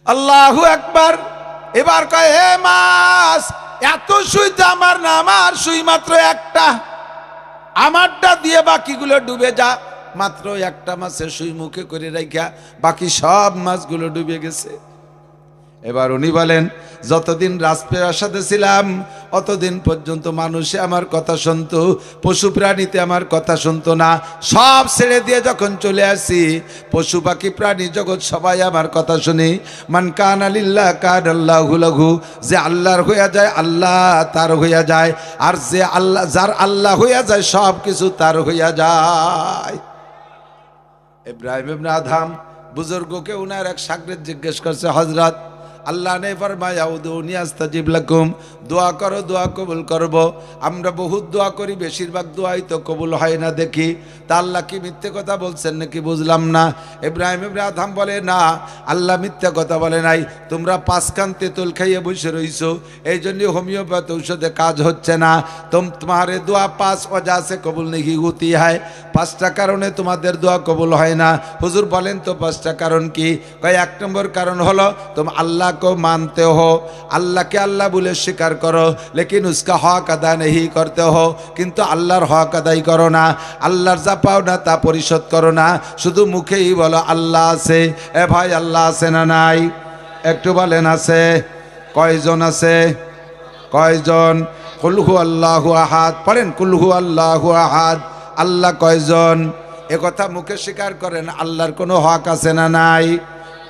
আল্লাহু আকবার। এবার কয় হে মাছ এত সুই তো আমার না, আমার সুই মাত্র একটা, আমারটা দিয়ে বাকিগুলো ডুবে যা। মাত্র একটা মাছের সুই মুখে করে রাখা বাকি সব মাছগুলো ডুবে গেছে। এবার উনি বলেন যতদিন রাজপ্রাসাদে ছিলাম অতদিন পর্যন্ত মানুষে আমার কথা শুনতো, পশু প্রাণীতে আমার কথা শুনতো না। সব ছেড়ে দিয়ে যখন চলে আসি পশু পাখি প্রাণী জগৎ সবাই আমার কথা শুনি। মান কানা লিল্লাহ কানা আল্লাহু লাহু, যে আল্লাহর হইয়া যায় আল্লাহ তার হইয়া যায়, আর যে আল্লাহ যার আল্লাহ হইয়া যায় সব কিছু তার হইয়া যায়। ইব্রাহিম ইবনে আদম বুজুর্গকে উনার এক শাগরেদ জিজ্ঞেস করছে, হযরত আল্লাহ ने फरमाया उदूनी अस्ताजिब लकुम, দোয়া করো দোয়া কবুল করব। আমরা বহুত দোয়া করি, বেশিরভাগ দোয়াই তো কবুল হয় না দেখি। তা আল্লাহ কি মিথ্যে কথা বলছেন নাকি বুঝলাম না। ইব্রাহিম ইবনে আদম বলে না, আল্লাহ মিথ্যে কথা বলে নাই। তোমরা 5 কান তেঁতুল খাইয়ে বসে রইছো, এই জন্য হোমিওপ্যাথি ঔষধে কাজ হচ্ছে না। তোমারে দোয়া 5 वजह से कबूल नहीं होती है। 5টা কারণে তোমাদের দোয়া কবুল হয় না। হুজুর বলেন তো 5টা কারণ কি? কয় 1 নম্বর কারণ হলো तुम अल्लाह को मानते हो, अल्लाह के अल्लाह बोले स्वीकार करो, लेकिन उसका हक अदा नहीं करते हो। किंतु अल्लाहर हक अदाई करो ना, अल्लाहर जा पाओ ना ता परिशोध करो ना, शुधु मुखेई बोलो अल्लाह आछे। ए भाई अल्लाह आछे ना नाई? एकटु बोलेन आछे। कयजन आछे? कयजन? कुल हु अल्लाहु आहाद पढ़ेन, कुल हु अल्लाहु आहाद। अल्लाह कयजन? ए कथा मुखे स्वीकार करेन। अल्लाहर कोनो हक आछे ना नाई?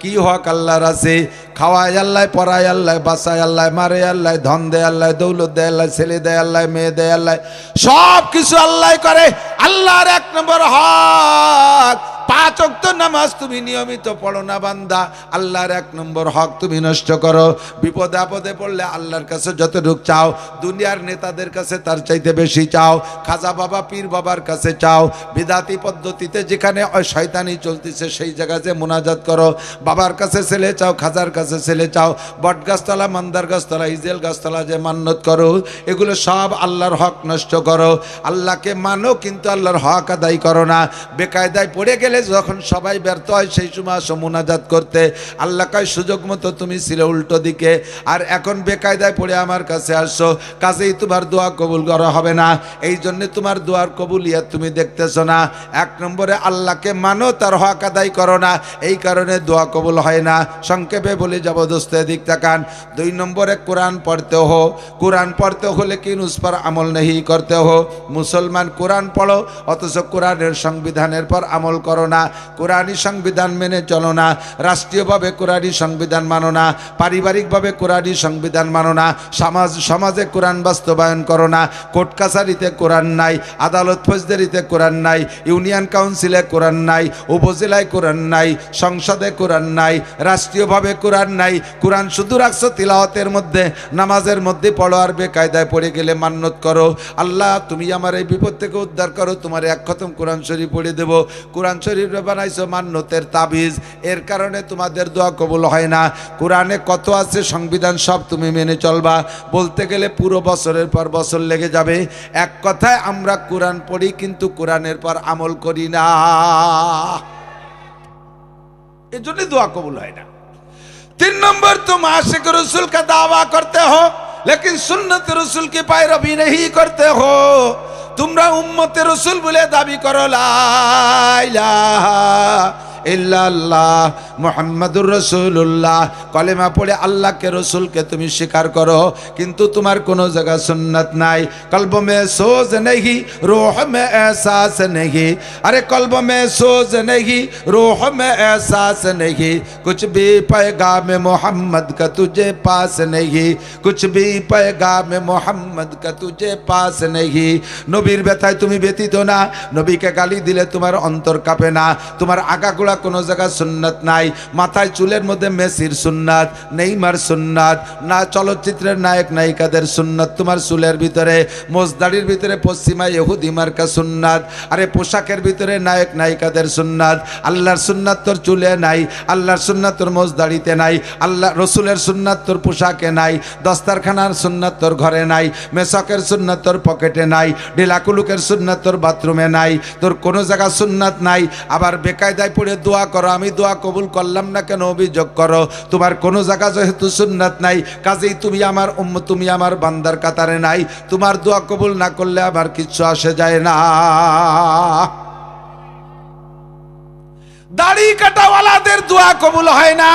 কি হক আল্লাহর আছে? খাওয়ায় আল্লাহ, পড়ায় আল্লাহ, বাঁচায় আল্লাহ, মারে আল্লাহ, ধন দেয় আল্লাহ, দৌলত দেয় আল্লাহ, ছেলে দেয় আল্লাহ, মেয়ে দেয় আল্লাহ, সব কিছু আল্লাহ করে। আল্লাহর 1 নম্বর হক 5 ওয়াক্ত নামাজ তুমি নিয়মিত পড়ো না বান্দা, আল্লাহর 1 নম্বর হক তুমি নষ্ট করো। বিপদে আপদে পড়লে আল্লাহর কাছে যতটুকু চাও, দুনিয়ার নেতাদের কাছে তার চাইতে বেশি চাও, খাজা বাবা পীর বাবার কাছে চাও, বিদাতি পদ্ধতিতে যেখানে শয়তানি চলতেছে সেই জায়গাতে মুনাজাত করো। বাবার কাছে ছেলে চাও, খাজার কাছে ছেলে চাও, বট গাছতলা, মান্দার গাছতলা, ইজেল গাছতলা যে মান্নত করো, এগুলো সব আল্লাহর হক নষ্ট করো। আল্লাহকে মানো কিন্তু আল্লাহর হক আদায় করো না। বেকায়দায় পড়ে গেলে যখন সবাই ব্যর্থ হয় সেই সময় আসো মুনাজাত করতে। আল্লাহ কয় সুযোগ মতো তুমি ছিলে উল্টো দিকে, আর এখন বেকায়দায় পড়ে আমার কাছে আসছো, কাজেই তোমার দোয়া কবুল করা হবে না। এই জন্য তোমার দোয়ার কবুলিয়াত তুমি দেখতেছো না। 1 নম্বরে আল্লাহকে মানো, তার হক আদায় করো না, এই কারণে দোয়া কবুল হয় না। সংক্ষেপে বলে যাব দোস্ত, দিক তাকান। 2 নম্বরে কোরআন পড়তে হো। কোরআন পড়তে হলে लेकिन उस पर अमल नहीं करते हो। मुसलमान कुरान पढ़ो অথচ কোরআনের সংবিধানের পর আমল করো না, কোরআনী সংবিধান মেনে চলো না, রাষ্ট্রীয়ভাবে কোরআনী সংবিধান মানো না, পারিবারিকভাবে কোরআনী সংবিধান মানো না, সমাজে কোরআন বাস্তবায়ন করো না। কোর্ট কাছারিতে কোরআন নাই, আদালত ফৌজদারিতে কোরআন নাই, ইউনিয়ন কাউন্সিলে কোরআন নাই, উপজেলায় কোরআন নাই, সংসদে কোরআন নাই, রাষ্ট্রীয়ভাবে কোরআন নাই। কোরআন শুধু রাখছো তিলাওয়াতের মধ্যে, নামাজের মধ্যে পড়ো, আর বেকায়দায় পড়ে গেলে মান্নত করো, আল্লাহ তুমি আমার এই বিপদ থেকে উদ্ধার করো, তোমার 1 খতম কোরআন শরীফ পড়ে দেব। কোরআন শরীফ বানাইছো মান্নতের তাবিজ, এর কারণে তোমাদের দোয়া কবুল হয় না। কোরআনে কত আছে সংবিধান সব তুমি মেনে চলবা, বলতে গেলে পুরো বছরের পর বছর লেগে যাবে। এক কথায় আমরা কোরআন পড়ি কিন্তু কোরআনের পর আমল করি না, এজন্য দোয়া কবুল হয় না। 3 नंबर तुम आशिक रसूल का दावा करते हो लेकिन सुन्नत रसूल की पैरवी नहीं करते हो। तुमरा उम्मत रसूल बोले दाबी करो, ला इलाहा इल्लल्लाह मुहम्मदुर रसूलुल्लाह, कलेमा पढ़े अल्लाह के रसूल के तुम स्वीकार करो, किंतु तुम्हार कोनो जगह सुन्नत नाई। कल्ब में सोज नहीं, रूह में एहसास नहीं। अरे कल्ब में सोज नहीं, रूह में एहसास नहीं, कुछ भी पैगाम मोहम्मद का तुझे पास नहीं, कुछ भी पैगाम मोहम्मद का तुझे पास नहीं। नबीर बेथाय तुम्हें व्यतीत ना, नबी के गाली दिले तुम्हार अंतर कापे ना, तुम्हार आगागोड़ा কোনো জায়গা সুন্নাত নাই। মাথায় চুলের মধ্যে মেসির সুন্নাত, নেইমার সুন্নাত, না চলচ্চিত্রের নায়ক নায়িকাদের সুন্নাত তোমার চুলের ভিতরে, মোজদাড়ির ভিতরে পশ্চিমা ইহুদি মার্কা সুন্নাত, আরে পোশাকের ভিতরে নায়ক নায়িকাদের সুন্নাত। আল্লাহর সুন্নাত তোর চুলে নাই, আল্লাহর সুন্নাত তোর মোজদাড়িতে নাই, আল্লাহ রসুলের সুন্নাত তোর পোশাকে নাই, দস্তারখানার সুন্নাত তোর ঘরে নাই, মেসকের সুন্নাত তোর পকেটে নাই, ঢিলাকুলুকের সুন্নাত তোর বাথরুমে নাই, তোর কোনো জায়গা সুন্নাত নাই। আবার বেকায়দায় পড়ে দোয়া করো, আমি দোয়া কবুল করলাম না কেন অভিযোগ করো। তোমার কোনো জায়গা যেহেতু সুন্নাত নাই, কাজেই তুমি আমার উম্মত, তুমি আমার বান্দার কাতারে নাই। তোমার দোয়া কবুল না করলে আমার কিচ্ছু আসে যায় না। দাড়ি কাটাওয়ালাদের দোয়া কবুল হয় না,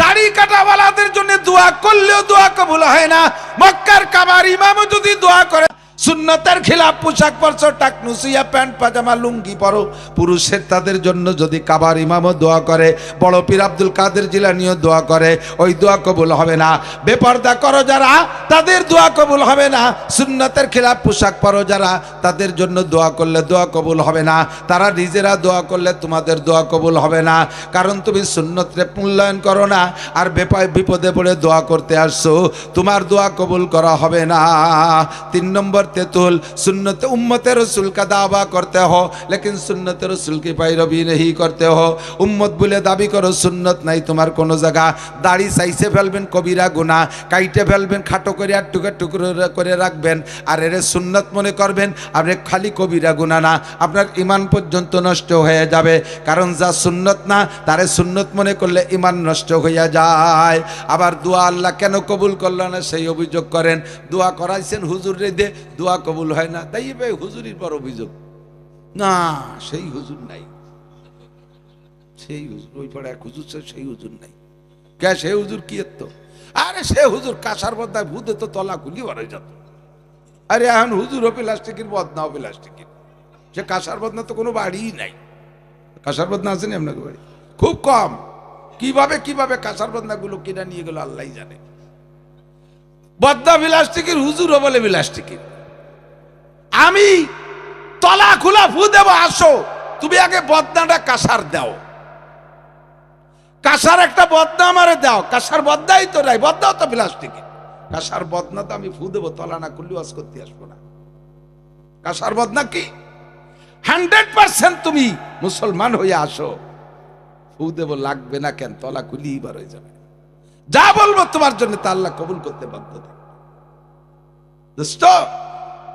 দাড়ি কাটাওয়ালাদের জন্য দোয়া করলেও দোয়া কবুল হয় না। মক্কার কাবার ইমামও যদি দোয়া করে সুন্নতের খিলাফ পোশাক পরছো, টাকনুসিয়া প্যান্ট পাজামা লুঙ্গি পরো। পুরুষের তাদের জন্য যদি কাবার ইমামও দোয়া করে, বড় পীর আব্দুল কাদের জিলানীও দোয়া করে, ওই দোয়া কবুল হবে না। বেপরদা করো যারা, তাদের দোয়া কবুল হবে না। সুন্নতের খিলাফ পোশাক পরো যারা, তাদের জন্য দোয়া করলে দোয়া কবুল হবে না। তারা নিজেরা দোয়া করলে তোমাদের দোয়া কবুল হবে না, কারণ তুমি সুন্নতরে মূল্যায়ন করো না। আর বিপদে পড়ে দোয়া করতে আসছো, তোমার দোয়া কবুল করা হবে না। 3 নম্বর तेतुल सुन्नत उम्मत रसूल का दावा करते हो, लेकिन सुन्नत रसूल की पैरवी नहीं करते हो। उम्मत बोले दाबी करो, सुन्नत नहीं तुम्हार कोनो जगह। दाढ़ी साइसे फेलबेन कबिरा गुना, काइटे फेलबेन खाटो करे आर टुकरो टुकरो करे राखबेन, আর এর সুন্নত মনে করবেন। আপনি খালি কবিরা গুনাহ না, আপনার ঈমান পর্যন্ত নষ্ট হয়ে যাবে। কারণ যা সুন্নত না তারে সুন্নত মনে করলে ঈমান নষ্ট হয়ে যায়। আবার দোয়া আল্লাহ কেন কবুল করলো না সেই অভিযোগ করেন। দোয়া করাইছেন হুজুর রে দে, দোয়া কবুল হয় না, তাই ভাই হুজুরির পর অভিযোগ না, সেই হুজুর নাই, সেই হুজুর ওই পড়ে এক হুজুর, সেই হুজুর নাই। কে সেই হুজুর কি এত? আরে সে হুজুর কাঁসার বদনায় ভূতে তো তলা খুলি বাড়াই যেত। আরে এখন হুজুর ও প্লাস্টিকের বদনা, ও প্লাস্টিকের, সে কাঁসার বদনা তো কোনো বাড়িই নাই। কাঁসার বদনা আছে না আপনাকে বাড়ি? খুব কম। কিভাবে কিভাবে কাঁসার বদনা গুলো কিনা নিয়ে গেল আল্লাহ জানে। বদনা প্লাস্টিকের, হুজুরও বলে প্লাস্টিকের। আমি তলা খোলা ফু দেব, আসো তুমি আগে বদনাটা কাঁসার দাও, কাঁসার একটা বদনা আমারে দাও। কাঁসার বদনাই তো নাই, বদনাও তো প্লাস্টিকের। কাঁসার বদনা তো আমি ফু দেবো, তলা না করলে ওয়াজ করতে আসবো না। কাঁসার বদনা কি 100% তুমি মুসলমান হয়ে আসো, ফু দেবো, লাগবে না কেন, তলা খুলি বার হয়ে যাবে। যা বলবো তোমার জন্য তা আল্লাহ কবুল করতে বাধ্য থাকবে। দোস্ত,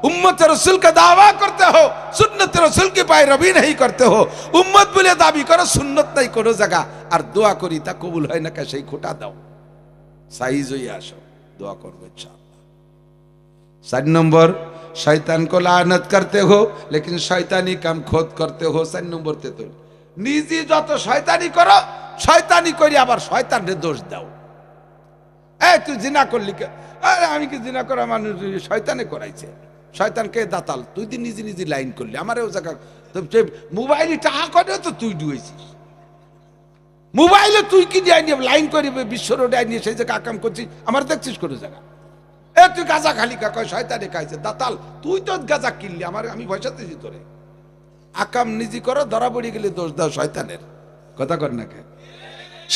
उम्मत रसूल का दावा करते हो, सुन्नत रसूल की पैरवी नहीं करते हो। उम्मत बोले दाबी करो, सुन्नत नहीं करो जगह, और दुआ करी ता कबूल है ना, कैसे खोटा दाओ साइज হয়ে আসো, दुआ করব इंशाअल्लाह। 7 नंबर, शैतान को लानत करते हो लेकिन शैतानी काम खुद करते हो। 7 नंबर তে তো নিজে যত শয়তানি করো, শয়তানি করি আবার শয়তানের দোষ দাও। এই তুই জিনা করলি কে? আরে আমি কি জিনা করা মানুষ, শয়তানে করাইছে। শয়তানকে দাতাল, তুই তো নিজে নিজে লাইন করলি আমার ও জায়গা। মোবাইলে টাকা করে তো তুই ডুয়েছিস, মোবাইলে তুই কি নিয়ে লাইন করি বিশ্ব রোডে নিয়ে সেই জায়গা আকাম করছিস, আমার দেখছিস কোনো জায়গা। এ তুই গাঁজা খালি কা কয় শয়তানে খাইছে, দাতাল তুই তো গাঁজা কিনলি, আমার আমি পয়সা দিয়েছি তোরে। আকাম নিজে করো, ধরা পড়ে গেলে দোষ দাও শয়তানের। কথা কর না কে?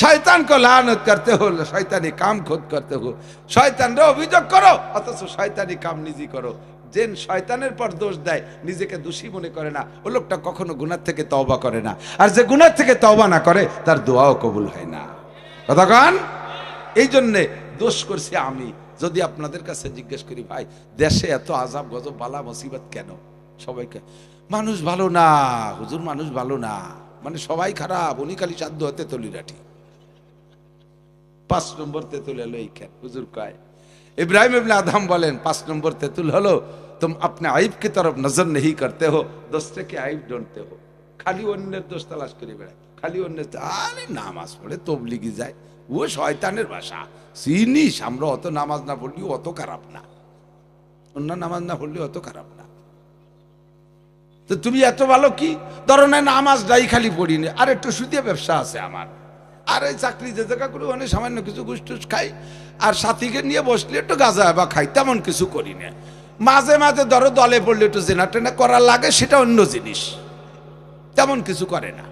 শয়তান को लानत करते हो, शैतानी काम खुद करते हो। শয়তান রে অভিযোগ করো, অথচ শয়তানি কাম নিজে করো। যেন শয়তানের পর দোষ দেয়, নিজেকে দোষী মনে করে না, ও লোকটা কখনো গুনাহ থেকে তওবা করে না। আর যে গুনাহ থেকে তওবা না করে তার দোয়াও কবুল হয় না। কথা কান, এই জন্য দোষ করছি আমি। যদি আপনাদের কাছে জিজ্ঞেস করি, ভাই দেশে এত আযাব গজব বালা মুসিবত কেন? সবাইকে মানুষ ভালো না হুজুর, মানুষ ভালো না, মানে সবাই খারাপ, উনি খালি সাধ্য হতে তলিরাটি। 5 নম্বর তেতুল হলো এই খেল হুজুর কয়। इब्राहिम इब्न आदम बोलें 5 नंबर तेतुल हलो, तुम अपने आइब की तरफ नजर नहीं करते हो, दूसरे के आइब ढूंढते हो। खाली अन्य दोष तलाश करे बेड़ा, खाली अन्य আরে নামাজ পড়ে তবলিগি যায়, ও শয়তানের ভাষা। চিনিস আমরা অত নামাজ না পড়লি অত খারাপ না, অন্য নামাজ না পড়লি অত খারাপ না। তো তুমি এত ভালো কি ধরো না, নামাজটাই খালি পড়িনি, আর একটু সুদিয়া ব্যবসা আছে আমার, আর এই চাকরি যে জায়গা করে অনেক সামান্য কিছু ঘুষ টুস খাই, আর সাথীকে নিয়ে বসলে একটু গাঁজা বা খাই, তেমন কিছু করি না। মাঝে মাঝে ধরো দলে পড়লে একটু জেনা টেনা করা লাগে, সেটা অন্য জিনিস, তেমন কিছু করে না।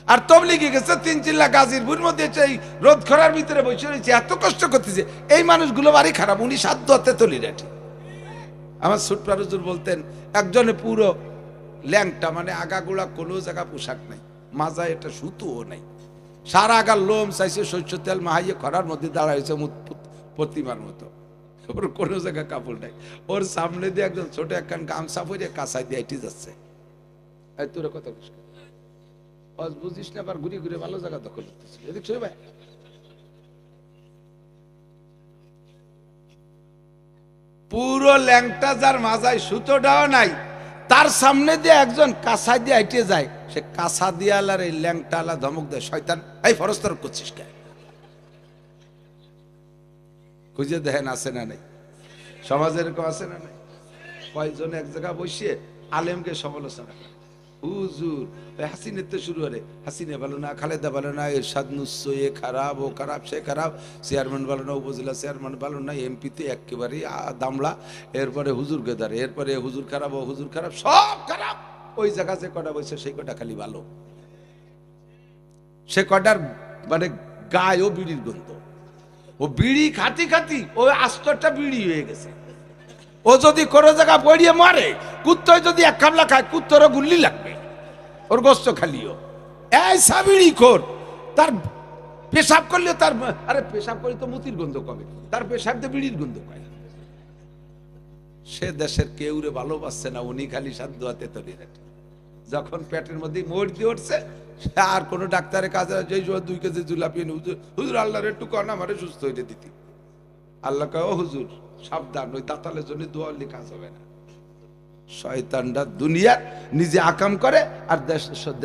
আর তবলিগে গেছে 3 চিল্লা গাজীরপুর মধ্যে এই রোদ খরার ভিতরে বসে রয়েছে, এত কষ্ট করতেছে। এই মানুষগুলো বাড়ি খারাপ, উনি সাধ্য হাতে তলিরাটি। আমার ছোট্ট হুজুর বলতেন, একজনে পুরো ল্যাংটা, মানে আগাগোড়া কোনো জায়গা পোশাক নাই, মাজায় একটা সুতোও নাই, সারা আগার লোম চাইছে, শস্য তেল মাহাইয়ে খরার মধ্যে দাঁড়াইছে প্রতিমার মতো, ওর কোনো জায়গা কাপড় নাই। ওর সামনে দিয়ে একজন ছোট একখান গামছা পরে কাঁচাই দিয়ে এটি যাচ্ছে। তোর কথা বুঝিস না, আবার ঘুরে ঘুরে ভালো জায়গা দখল করতেছে। এদিক ভাই পুরো ল্যাংটা, যার মাজায় সুতোটাও নাই, তার সামনে দিয়ে একজন কাঁচা দিয়ে আইটে যায়, সে কাঁচা দিয়ে আলার এই ল্যাংটা আলা ধমক দেয়, শয়তান এই ফরস্তর করছিস কে? খুঁজে দেখেন আছে না নাই? সমাজে এরকম আছে না নাই? কয়জন এক জায়গা বসিয়ে আলেমকে সমালোচনা করে। হুজুর হাসিনের তো শুরু হলে হাসিনে ভালো না, খালেদা ভালো না, এরশাদ নুসো এ খারাপ, ও খারাপ, সে খারাপ, চেয়ারম্যান ভালো না, উপজেলা চেয়ারম্যান ভালো না, এমপিতে একেবারেই দামলা, এরপরে হুজুর গেদার, এরপরে হুজুর খারাপ, ও হুজুর খারাপ, সব খারাপ। ওই জায়গা যে কটা বসে সেই কটা খালি ভালো। সে কটার মানে গায়ে ও বিড়ির গন্ধ, ও বিড়ি খাতি খাতি ওই আস্তরটা বিড়ি হয়ে গেছে। ও যদি কোনো জায়গা পড়িয়ে মারে, কুত্তয় যদি এক কামলা খায়, কুত্তরও গুল্লি লাগবে, ওর গোস্ত খালিও। এই সাবিড়ি খোর, তার পেশাব করলেও তার, আরে পেশাব করলে তো মুতির গন্ধ কবে, তার পেশাব দিয়ে বিড়ির গন্ধ পায়। সে দেশের কেউরে ভালোবাসছে না, উনি খালি সাধ্য হাতে তৈরি রাখে। যখন পেটের মধ্যে মোড় দিয়ে উঠছে, আর কোন ডাক্তারের কাছে যেই 2 কেজি জুলাপি হুজুর, হুজুর আল্লাহর একটু কর না, আমারে সুস্থ হইতে দিতি। আল্লাহ কয়, ও হুজুর সাবধান, ওই দাতালের জন্য দোয়া লিখে কাজ হবে না। শয়তানরা দুনিয়ার নিজে আকাম করে, আর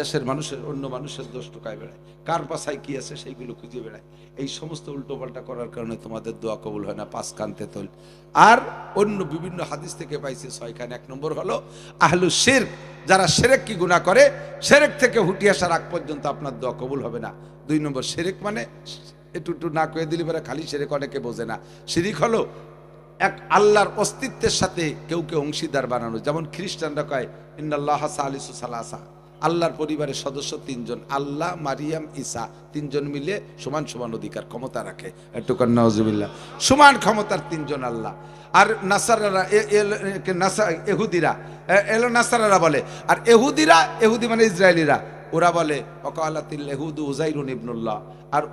দেশের মানুষের, অন্য মানুষের দোষ টোকায় বেড়ায়, কার পাশায় কি আছে সেইগুলো খুঁজে বেড়ায়। এই সমস্ত উল্টো পাল্টা করার কারণে তোমাদের দোয়া কবুল হয় না। 5 কান তেঁতুল। আর অন্য বিভিন্ন হাদিস থেকে পাইছি 6 কান। 1 নম্বর হলো আহলু শিরক, যারা শিরক কি গুনাহ করে, শিরক থেকে হুটি আসার আগ পর্যন্ত আপনার দোয়া কবুল হবে না। 2 নম্বর শিরক মানে একটু না কয়ে দিলে পরে খালি শিরক, অনেকে বোঝে না। শিরক হলো এক আল্লাহর অস্তিত্বের সাথে কেউ অংশীদার বানানো। যেমন খ্রিস্টানরা কয় ইন্নাল্লাহ সালিসু সালাসা, আল্লাহর পরিবারের সদস্য 3 জন, আল্লাহ, মারিয়াম, ঈসা, 3 জন মিলে সমান সমান অধিকার ক্ষমতা রাখে। একটু নাউজুবিল্লাহ, সমান ক্ষমতার 3 জন আল্লাহ। আর নাসারারা, এহুদিরা নাসারারা বলে, আর এহুদি মানে ইসরায়েলিরা, ওরা বলে ওয়াকালাতিল ইহুদু উযাইরুন ইবনুল্লাহ। আর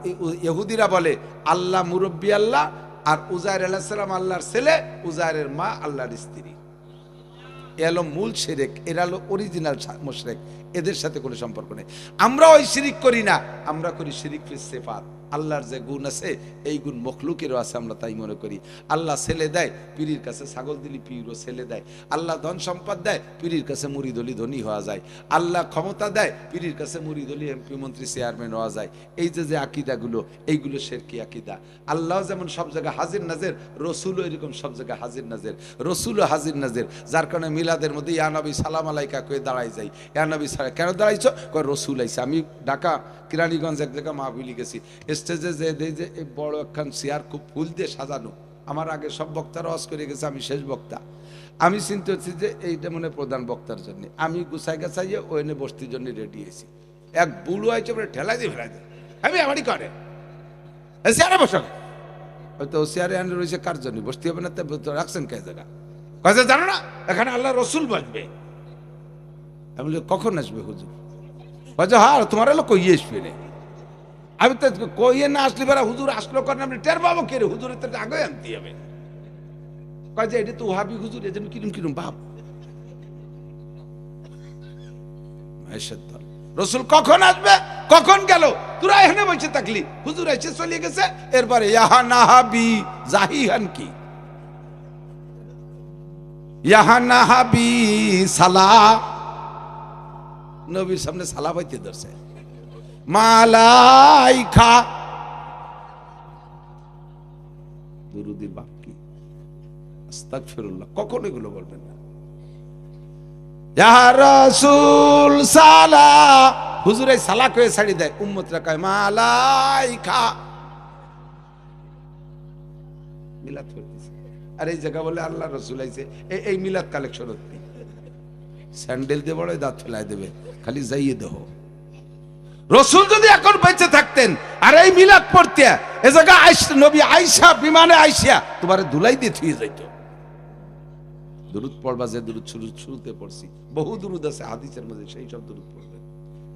ইহুদিরা বলে আল্লাহ মুরব্বি আল্লাহ, আর উজাইর আলাইহিস সালাম আল্লাহর ছেলে, উজাইরের মা আল্লাহর স্ত্রী। এলো মূল শিরক, এরা হলো অরিজিনাল মুশরিক, এদের সাথে কোনো সম্পর্ক নেই। আমরা ওই শিরিক করি না, আমরা করি শিরিক ফিস সিফাত। আল্লাহর যে গুণ আছে এই গুণ মখলুকেরও আছে, আমরা তাই মনে করি। আল্লাহ ছেলে দেয়, পীরের কাছে ছাগল দিলি পীরও ছেলে দেয়। আল্লাহ ধন সম্পদ দেয়, পীরের কাছে মুরিদ হলি ধনী হওয়া যায়। আল্লাহ ক্ষমতা দেয়, পীরের কাছে মুরিদ হলি এমপি, মন্ত্রী, চেয়ারম্যান হওয়া যায়। এই যে আকীদাগুলো, এইগুলো শিরকি আকীদা। আল্লাহ যেমন সব জায়গায় হাজির নাজির, রসুলও এরকম সব জায়গায় হাজির নাজির, রসুলও হাজির নাজির। যার কারণে মিলাদের মধ্যে ইয়া নবী সালাম আলাইকা কয়ে দাঁড়াই যাই। ইয়া নবী কেন দাঁড়াইছো? কয় রসুল আইছে। আমি ঢাকা কিরানীগঞ্জ এক জায়গায় মাহফিলে গেছি, স্টেজে যে বড় একখান চেয়ার খুব ফুল দিয়ে সাজানো, আমার আগে সব বক্তারা ওয়াজ করে গেছে, আমি শেষ বক্তা। আমি চিন্তা করছি যে এইটা মনে প্রধান বক্তার জন্য, আমি গুছাই গাছাইয়ে ওইনে বসতির জন্য রেডি হয়েছি। এক বুড়ো আইছে, ঠেলাই দিয়ে ফেলাই দেয়, আমি আমারই করে চেয়ারে বসো। হয়তো চেয়ারে আনে রয়েছে কার জন্য, বসতে হবে না, তো রাখছেন কে জায়গা? কাজে জানো না এখানে আল্লাহ রসুল বসবে। আমি বলি কখন আসবে হুজুর? বলছে হ্যাঁ তোমার এলো কইয়ে আসবে রে। আমি তো কইয়ে না আসলে বেড়া হুজুর আসলো করেন, আপনি টের পাবো কে রে? হুজুরের তো আগে আনতে হবে। কয় যে এটা তো ওহাবি হুজুর, এজন্য কিরম কিরম ভাব। রসুল কখন আসবে, কখন গেল? তোরা এখানে বসে থাকলি, হুজুর এসে চলে গেছে। এরপরে ইহা নাহাবি জাহিহান কি, ইহা নাহাবি সালা, নবীর সামনে সালা পাইতে ধরছে। মালাইকা, দুরুদির বাপ কি, আস্তাগফিরুল্লাহ, কখন এগুলো বলবেন না। ইয়া রাসূল সালা, হুজুর এই সালা কয়ে ছাড়ি দেয়, উম্মতরা কয় মালাইকা। মিলাদ করতেছে, আর এই জায়গা বলে আল্লাহ রসুল আইছে। এই মিলাদ কালেকশন হচ্ছে, স্যান্ডেল দিয়ে বড় দাঁত ফেলাই দেবে, খালি যাইয়ে দেহ। রসুল যদি এখন বেঁচে থাকতেন আর এই মিলাদ পড়তে, এ জায়গা নবী আয়েশা বিমানে আইসা তোমার ধুলাই দিয়ে থুয়ে যাইত। দুরুদ পড়বা, যে দুরুদ শুরুতে পড়ছি, বহু দুরুদ আছে হাদিসের মধ্যে, সেই সব দুরুদ পড়বে।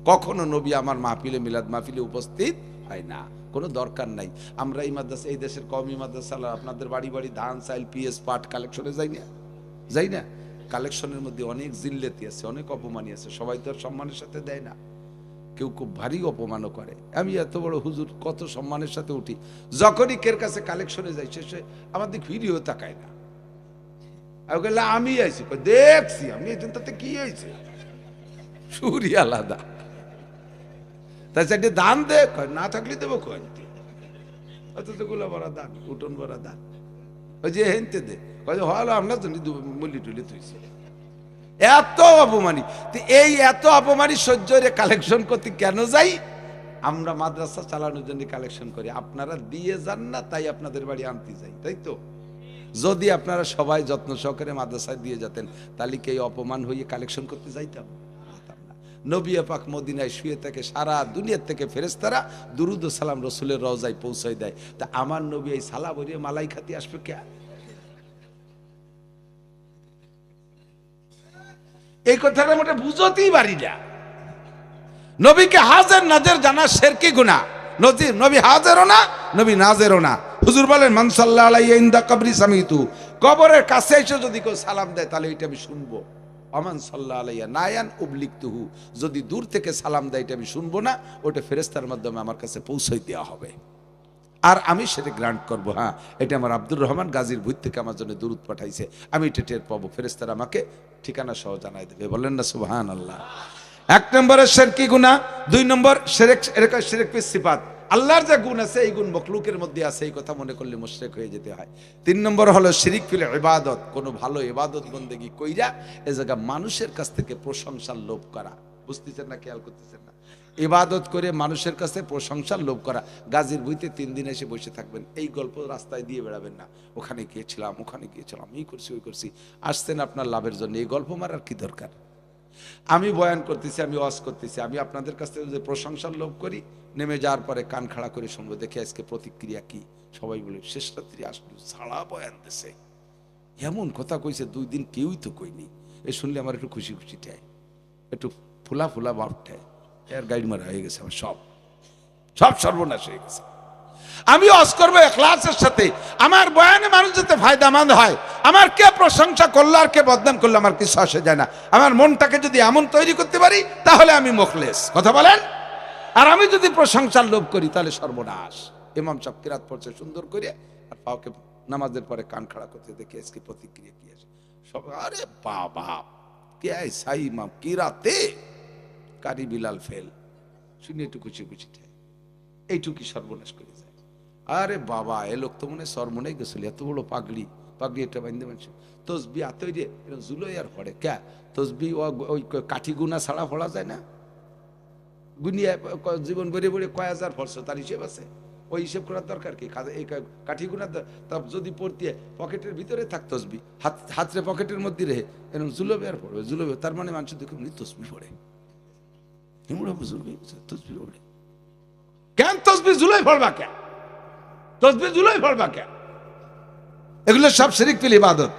কখনো নবী আমার মাহফিলে, মিলাদ মাহফিলে উপস্থিত হয় না, কোনো দরকার নাই। আমরা এই মাদ্রাসা, এই দেশের কওমি মাদ্রাসা, আপনাদের বাড়ি বাড়ি ধান চাইল পিএস পাট কালেকশনে যাই না? কালেকশনের মধ্যে অনেক জিল্লেতি আছে, অনেক অপমানী আছে, সবাই তো আর সম্মানের সাথে দেয় না, কেউ খুব ভারী অপমানও করে। আমি এত বড় হুজুর কত সম্মানের সাথে উঠি, যখনই কের কাছে কালেকশনে যাই শেষে আমার দিকে ফিরিও তাকায় না। আমি আইছি, দেখছি আমি এই তাতে কি হয়েছে, সুরই আলাদা। তাই চারটে দান দে, না থাকলে দেবো কয়েকটি, অত গুলা বড় দান, উঠোন বড় দান। ওই যে হেনতে দে হলো আমরা তো মুলি টুলি তুইছে এত অপমানি। এই এত অপমানি সহ্য কালেকশন করতে কেন যাই? আমরা মাদ্রাসা চালানোর জন্য কালেকশন করি, আপনারা দিয়ে যান না, তাই আপনাদের বাড়ি আনতে যাই, তাই তো? যদি আপনারা সবাই যত্ন সহকারে মাদ্রাসায় দিয়ে যেতেন, তাহলে কি এই অপমান হয়ে কালেকশন করতে যাইতাম? নবী পাক মদিনায় শুয়ে থাকে, সারা দুনিয়ার থেকে ফেরেশতারা দুরুদ ও সালাম রসুলের রওজায় পৌঁছায় দেয়, তা আমার নবী এই সালা ভরিয়ে মালাই খাতি আসবে কে? এই কথাটা মোটে বুঝতেই পারি না। নবীকে হাজের নাজের জানা শিরকি গুনাহ। নবী হাজেরও না, নবী নাজেরও না। হুজুর বলেন মান সাল্লাল্লাহু আলাইহি ইনদা কবরি সামিতু, কবরের কাছে এসে যদি কেউ সালাম দেয় তাহলে এটা আমি শুনবো। আমান সাল্লাল্লাহু আলাইহি নায়ান উবলিকতুহু, যদি দূর থেকে সালাম দেয় এটা আমি শুনবো না, ওটা ফেরেশতার মাধ্যমে আমার কাছে পৌঁছাই দেওয়া হবে, আর আমি সেটা গ্রান্ট করবো। হ্যাঁ, এটা আমার আব্দুর রহমান গাজীর ভূত থেকে আমার জন্য দুরুদ পাঠাইছে, আমি এটা টের পাবো, ফেরেশতারা আমাকে ঠিকানা সহ জানাই দেবে। বলেন না সুবহানাল্লাহ। এক নম্বরের শিরকি গুনাহ, দুই নম্বর শিরক, শিরক ফিস সিফাত, আল্লাহর যে গুণ আছে এই গুণ মখলুকের মধ্যে আছে, এই কথা মনে করলে মুশরিক হয়ে যেতে হয়। তিন নম্বর হলো শিরক ফিল ইবাদত, কোনো ভালো ইবাদত বন্দেগী কইরা এই জায়গা মানুষের কাছ থেকে প্রশংসার লোভ করা। বুঝতেছেন না, খেয়াল করতেছেন না? ইবাদত করে মানুষের কাছে প্রশংসার লোভ করা। গাজীর বইতে 3 দিন এসে বসে থাকবেন, এই গল্প রাস্তায় দিয়ে বেড়াবেন না, ওখানে গিয়েছিলাম, ওখানে গিয়েছিলাম, এই করছি ওই করছি। আসছেন আপনার লাভের জন্য, এই গল্প মারার কি দরকার? আমি বয়ান করতেছি, আমি ওয়াজ করতেছি, আমি আপনাদের কাছ থেকে যে প্রশংসার লোভ করি, নেমে যাওয়ার পরে কান খাড়া করে শুনবো, দেখে আজকে প্রতিক্রিয়া কি। সবাই বলে শেষ রাত্রি আসলো, ছাড়া বয়ান দিছে, এমন কথা কইছে 2 দিন কেউই তো কইনি। এই শুনলে আমার একটু খুশি খুশি ঠায়, একটু ফুলা ফুলা ভাব ঠায়, এর গাইড মারা হয়ে গেছে, আমার সব সর্বনাশ হয়ে গেছে। আমি ওয়াজ করবো ইখলাসের সাথে, আমার বয়ানে মানুষ যাতে ফায়দামন্দ হয়। আমার কে প্রশংসা করলো আর কে বদনাম করলো আমার কিছু আসে যায় না। আমার মনটাকে যদি এমন তৈরি করতে পারি তাহলে আমি মুখলেস, কথা বলেন। আর আমি যদি প্রশংসার লোভ করি তাহলে সর্বনাশ। ইমাম সাহেব কিরাত পড়ছে সুন্দর করে, আর পাওকে নামাজের পরে কান খাড়া করতে দেখে আজকে প্রতিক্রিয়া কি আসে, সব আরে বাবা কে সাই ইমাম কিরাতে কারি বিলাল ফেল, শুনে একটু খুশি খুশি এইটুকি সর্বনাশ করে যায়। আরে বাবা এ লোক তো মনে সরমনে গেছিল, এত বড় পাগড়ি, পাগড়ি একটা বান্ধে মানুষ তসবি আতই রে জুলোই আর পড়ে কে তসবি, ওই কাঠি গুনা ছাড়া পড়া যায় না? গুনিয়া জীবন বেড়ে বেড়ে কয় হাজার ফলস, তার হিসেব আছে, ওই হিসেব করার দরকার কি? এই কাঠি গুনা যদি পড়তে পকেটের ভিতরে থাক তসবি, হাতরে পকেটের মধ্যে রেখে এরকম জুলবে আর পড়বে, জুলবে, তার মানে মানুষ দেখুন তসবি পড়ে, তসবি পড়ে কেন? তসবি জুলাই পড়বা কেন? তসবি জুলাই পড়বা কেন? এগুলো সব শিরক ফিল ইবাদত।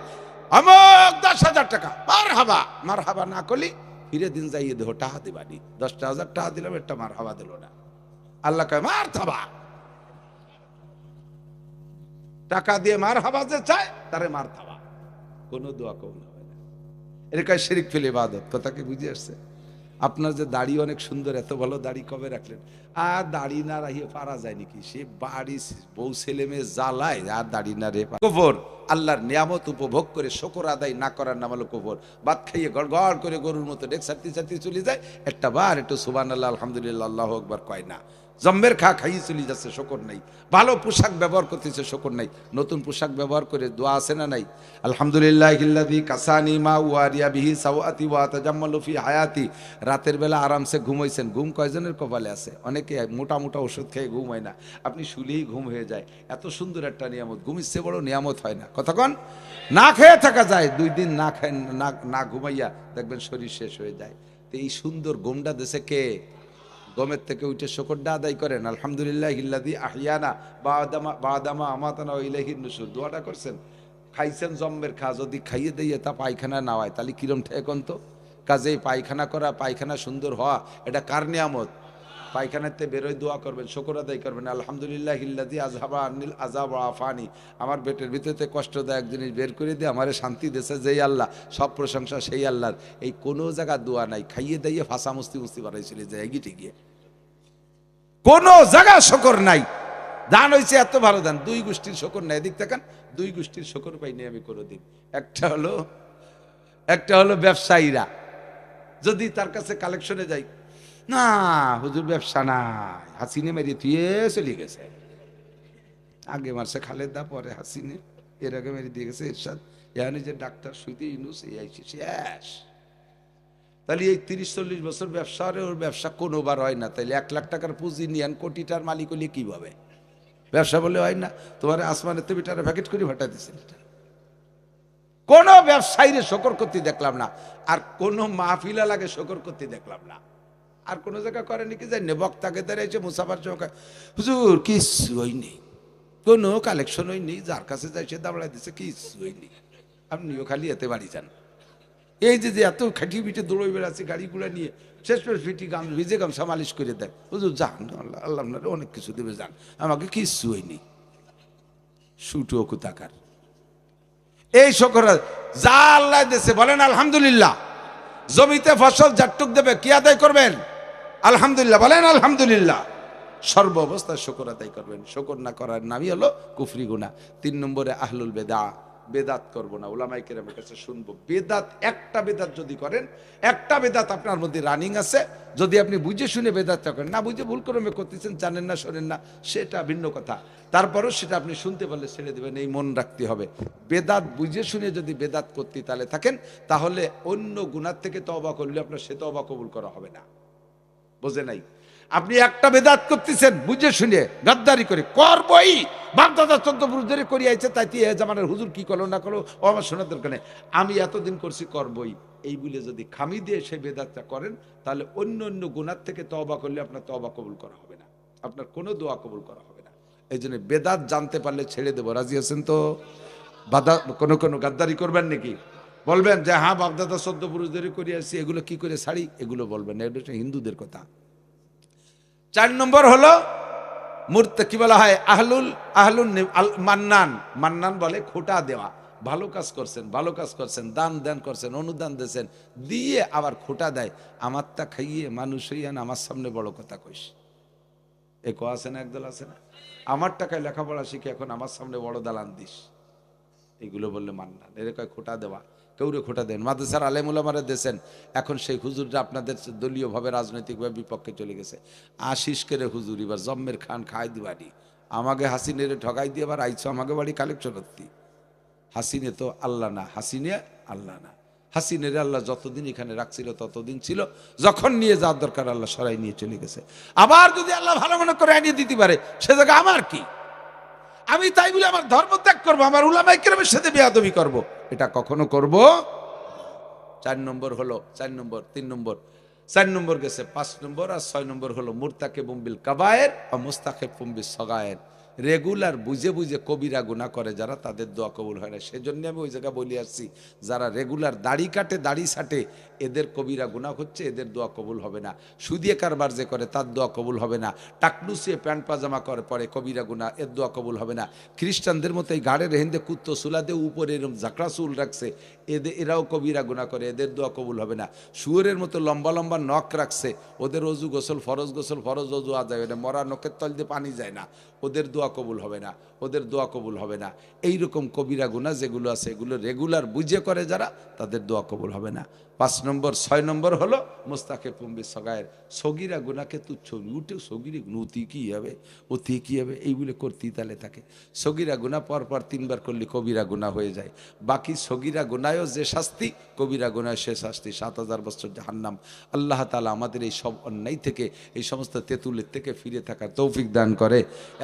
আমার 10,000 টাকা মার হাবা না করলি ফিরে দিন যাইয়ে দেহ টাকা দিবানি, 10,000 টাকা দিলাম, একটা মার হাবা দিল না। আল্লাহ কয় মার থাবা, টাকা দিয়ে মার হাবা যে চায় তারে মার থাবা, কোনো দোয়া কবুল হবে না। এর কয় শিরক ফিল ইবাদত। কথা কি বুঝে আসছে? আপনার যে দাড়ি অনেক সুন্দর, এত ভালো দাড়ি কবে রাখলেন? আর দাড়ি না রাখিয়ে পারা যায় নাকি? সে বাড়ি বউ ছেলে মেয়ে জ্বালায়, আর দাড়ি না রে কুফর। আল্লাহর নিয়ামত উপভোগ করে শুকর আদায় না করার নাম হলো কুফর। ভাত খাইয়ে গড় গড় করে গরুর মতো ডেক সারতে সারতে চলে যায়, একটা বার একটু সুবহানাল্লাহ আলহামদুলিল্লাহ আল্লাহু আকবার কয় না। জম্বের খাইয়ে চলে যাচ্ছে, শকর নাই। ভালো পোশাক ব্যবহার করতেছে, শকর নাই। নতুন পোশাক ব্যবহার করে দোয়া আছে না নাই? আলহামদুলিল্লাহিল্লাযী কাসানি মা ওয়ারিয়া বিহি সাওয়াতি ওয়া তাজাম্মালু ফি হায়াতি। রাতের বেলা আরামসে ঘুমাইছেন, ঘুম কয়জনের কপালে আছে? অনেকে মোটা মোটা ওষুধ খেয়ে ঘুম হয় না, আপনি শুলেই ঘুম হয়ে যায়। এত সুন্দর একটা নিয়ামত, ঘুমের চেয়ে বড় নিয়ামত হয় না। কতক্ষণ না খেয়ে থাকা যায়, 2 দিন না খায় না ঘুমাইয়া দেখবেন শরীর শেষ হয়ে যায়। তো এই সুন্দর ঘুমটা দেশে কে? গমের থেকে উঠে শকরটা আদায় করেন, আলহামদুলিল্লাহিল্লাযী আহইয়ানা বাদামা আমাতানা ওয়া ইলাইহিন নুশুর। দোয়াটা করছেন, খাইছেন জম্মের খা, যদি খাইয়ে দিয়ে তা পায়খানা না হয় তাহলে কিরম ঠেকন তো? কাজেই পায়খানা করা, পায়খানা সুন্দর হওয়া এটা কার নিয়ামত? পায়খানাতে বেরোয় দোয়া করবেন, শকর আদায় করবেন, আলহামদুলিল্লাহিল্লাযী আযহাবা আনিল আযাব ওয়া আফানি। আমার পেটের ভিতরতে কষ্টদায়ক জিনিস বের করে দিয়ে আমারে শান্তি দেশে যেই আল্লাহ, সব প্রশংসা সেই আল্লাহর। এই কোনো জায়গা দোয়া নাই, খাইয়ে দিয়ে ফাঁসা মুস্তি মুস্তি বাড়াইছিল যে এগিয়ে গিয়ে কোনো জায়গা শকর নাই। দান হয়েছে এত ভালো দান, 2 গোষ্ঠীর শকর নাই। এদিক দেখেন 2 গোষ্ঠীর শকর পাইনি আমি কোনোদিন। একটা হলো ব্যবসায়ীরা, যদি তার কাছে কালেকশনে যাই, না হুজুর ব্যবসা নাই, হাসিনে মেরিয়ে থুয়ে চলে গেছে। আগে মারছে খালেদা, পরে হাসিনে, এরকম মেরে দিয়ে গেছে এরশাদ, এখানে যে ডাক্তার শুইতে ইউনুস এই আইসি শেষ। তাহলে এই 30-40 বছর ব্যবসা, ওর ব্যবসা কোনোবার হয় না, তাইলে 1 লাখ টাকার পুঁজি নিয়ে কোটিটার মালিক হলে কিভাবে ব্যবসা বলে হয় না? তোমার আসমানের তো বিটারে প্যাকেট করে ভাটা দিচ্ছে। কোন ব্যবসায়ীরে শকর করতে দেখলাম না, আর কোন মাহফিলা লাগে শকর করতে দেখলাম না। আর কোন জায়গা করে নাকি জানি, বক্তাকে দাঁড়িয়েছে মুসাফার চৌকা, হুজুর কিছু হয়নি, কোনো কালেকশন হয়নি, যার কাছে যাই সে দাবড়াই দিচ্ছে, কিছু হয়নি, আপনিও খালি এতে বাড়ি যান। এই যে এত খাটিয়ে পিঠে দৌড়ে বেড়াচ্ছে গাড়িগুলো নিয়ে, শেষ পেশ পিটি গাম ভিজে গামছা মালিশ করে দেয়, হুজুর যান, আল্লাহ আল্লাহ আপনারা অনেক কিছু দেবে, যান, আমাকে কিছু হয়নি। সুটো কুতাকার এই শকর যা আল্লাহ দেশে বলেন আলহামদুলিল্লাহ। জমিতে ফসল যাটুক দেবে কি আদায় করবেন? আলহামদুলিল্লাহ বলেন আলহামদুলিল্লাহ। সর্ব অবস্থায় শকর আদায় করবেন। শকর না করার নামই হলো কুফরি গুনাহ। 3 নম্বরে আহলুল বেদা, বেদাত করব না। উলামায়ে কেরামের কাছে শুনবো বেদাত, একটা বেদাত যদি করেন, একটা বেদাত আপনার মধ্যে রানিং আছে, যদি আপনি বুঝে শুনে বেদাতটা করেন, না বুঝে ভুল করে করতেছেন, জানেন না শোনেন না, সেটা ভিন্ন কথা। তারপরও সেটা আপনি শুনতে পারলে ছেড়ে দেবেন, এই মন রাখতে হবে। বেদাত বুঝে শুনে যদি বেদাত করতে তাহলে থাকেন, তাহলে অন্য গুনাহ থেকে তওবা করলে আপনার সে তওবা কবুল করা হবে না। বোঝে নাই? আপনি একটা বেদাত করতেছেন বুঝে শুনে, গাদ্দারি করে, করবই, বাপদাদা 14 পুরুষ ধরে করি আইছে, তাই এ জামানের হুজুর কি করলো না করলো ও আমার শোনার দরকার নেই, আমি এতদিন করছি করবই, এই বলে যদি খামি দিয়ে সেই বেদাতটা করেন, তাহলে অন্য অন্য গুনাহ থেকে তওবা করলে আপনার তওবা কবুল করা হবে না, আপনার কোনো দোয়া কবুল করা হবে না। এই জন্য বেদাত জানতে পারলে ছেড়ে দেবো। রাজি আছেন তো? বাদা কোনো গাদ্দারি করবেন নাকি? বলবেন যে হ্যাঁ বাপদাদা 14 পুরুষ ধরে করি আসছি, এগুলো কি করে ছাড়ি, এগুলো বলবেন না, এটা হিন্দুদের কথা। 4 নম্বর হলো মূর্তি, কি বলা হয়, আহলুল মান্নান। মান্নান বলে খোটা দেওয়া। ভালো কাজ করছেন, ভালো কাজ করছেন, দান দান করছেন, অনুদান দিয়েছেন, দিয়ে আবার খোটা দেয়, আমারটা খাইয়ে মানুষ হইয়ান আমার সামনে বড় কথা কইস। এ ক আছে না, একদল আছে না, আমার টাকায় লেখাপড়া শিখে এখন আমার সামনে বড় দালান দিস, এগুলো বললে মান্নান। এর কয় খোটা দেওয়া। কেউরে খোটা দেন, মাদ্রাসার আলেম উলামারা দেন, এখন সেই হুজুররা আপনাদের দলীয়ভাবে রাজনৈতিকভাবে বিপক্ষে চলে গেছে। আশিস করে হুজুর এবার জম্মের খান খাই দিবাড়ি, আমাকে হাসিনের ঠকাই দিয়ে আবার আইছো আমাকে বাড়ি কালেকশন হতি। হাসিনে তো আল্লাহ না, হাসিনে আল্লাহ না। হাসিনের আল্লাহ যতদিন এখানে রাখছিল ততদিন ছিল, যখন নিয়ে যাওয়ার দরকার আল্লাহ সরাই নিয়ে চলে গেছে। আবার যদি আল্লাহ ভালো মনে করে আনিয়ে দিতে পারে, সে জায়গা আমার কি? আমি তাই বলে আমার ধর্ম ত্যাগ করবো, আমার উলামায়ে কেরামের সাথে বেয়াদবি করব, এটা কখনো করব? 4 নম্বর হলো 4 নম্বর, 3 নম্বর, 4 নম্বর গেছে, 5 নম্বর আর 6 নম্বর হলো মুরতাকিবুম বিল কাবায়ের আর মুস্তাখিফুম বিস সগায়ের। রেগুলার বুঝে বুঝে কবিরা গুনাহ করে যারা, তাদের দোয়া কবুল হয় না। সেজন্য আমি ওই জায়গা বলি আসছি, যারা রেগুলার দাড়ি কাটে, দাড়ি ছাটে, এদের কবিরা গুনাহ হচ্ছে, এদের দোয়া কবুল হবে না। সুদিয়ে কারবার যে করে তার দোয়া কবুল হবে না। টাকলুসিয়ে প্যান্ট পাজামা করে পরে কবিরা গুনাহ, এর দোয়া কবুল হবে না। খ্রিস্টানদের মতো এই ঘাড়ের হেন্দে কুত্তো সুলাদে উপরে এরকম ঝাঁকড়া চুল রাখছে, এরাও কবিরা গুনাহ করে, এদের দোয়া কবুল হবে না। শুয়োরের মতো লম্বা লম্বা নখ রাখছে, ওদের অজু গোসল ফরজ, গোসল ফরজ, অজু আদায় হয় না, মরা নখের তল দিয়ে পানি যায় না, ওদের দোয়া কবুল হবে না, ওদের দোয়া কবুল হবে না। এইরকম কবিরা গুনাহ যেগুলো আছে, এগুলো রেগুলার বুঝে করে যারা, তাদের দোয়া কবুল হবে না। 5 নম্বর, 6 নম্বর হলো মুস্তাখিফুম বিস সগায়ের। সগীরা গুনাহকে তুচ্ছ, উঠে সগীরে অতি কি হবে, অতি কি হবে, এই বলে করতেই তালে থাকে। সগীরা গুনাহ পরপর 3 বার করলে কবিরা গুনাহ হয়ে যায়। বাকি সগীরা গুনাহও যে শাস্তি, কবিরা গুনাহ সে শাস্তি, 7000 বছর জাহান্নাম। আল্লাহ তাআলা আমাদের এই সব অন্যায় থেকে, এই সমস্ত তেঁতুলের থেকে ফিরে থাকার তৌফিক দান করে।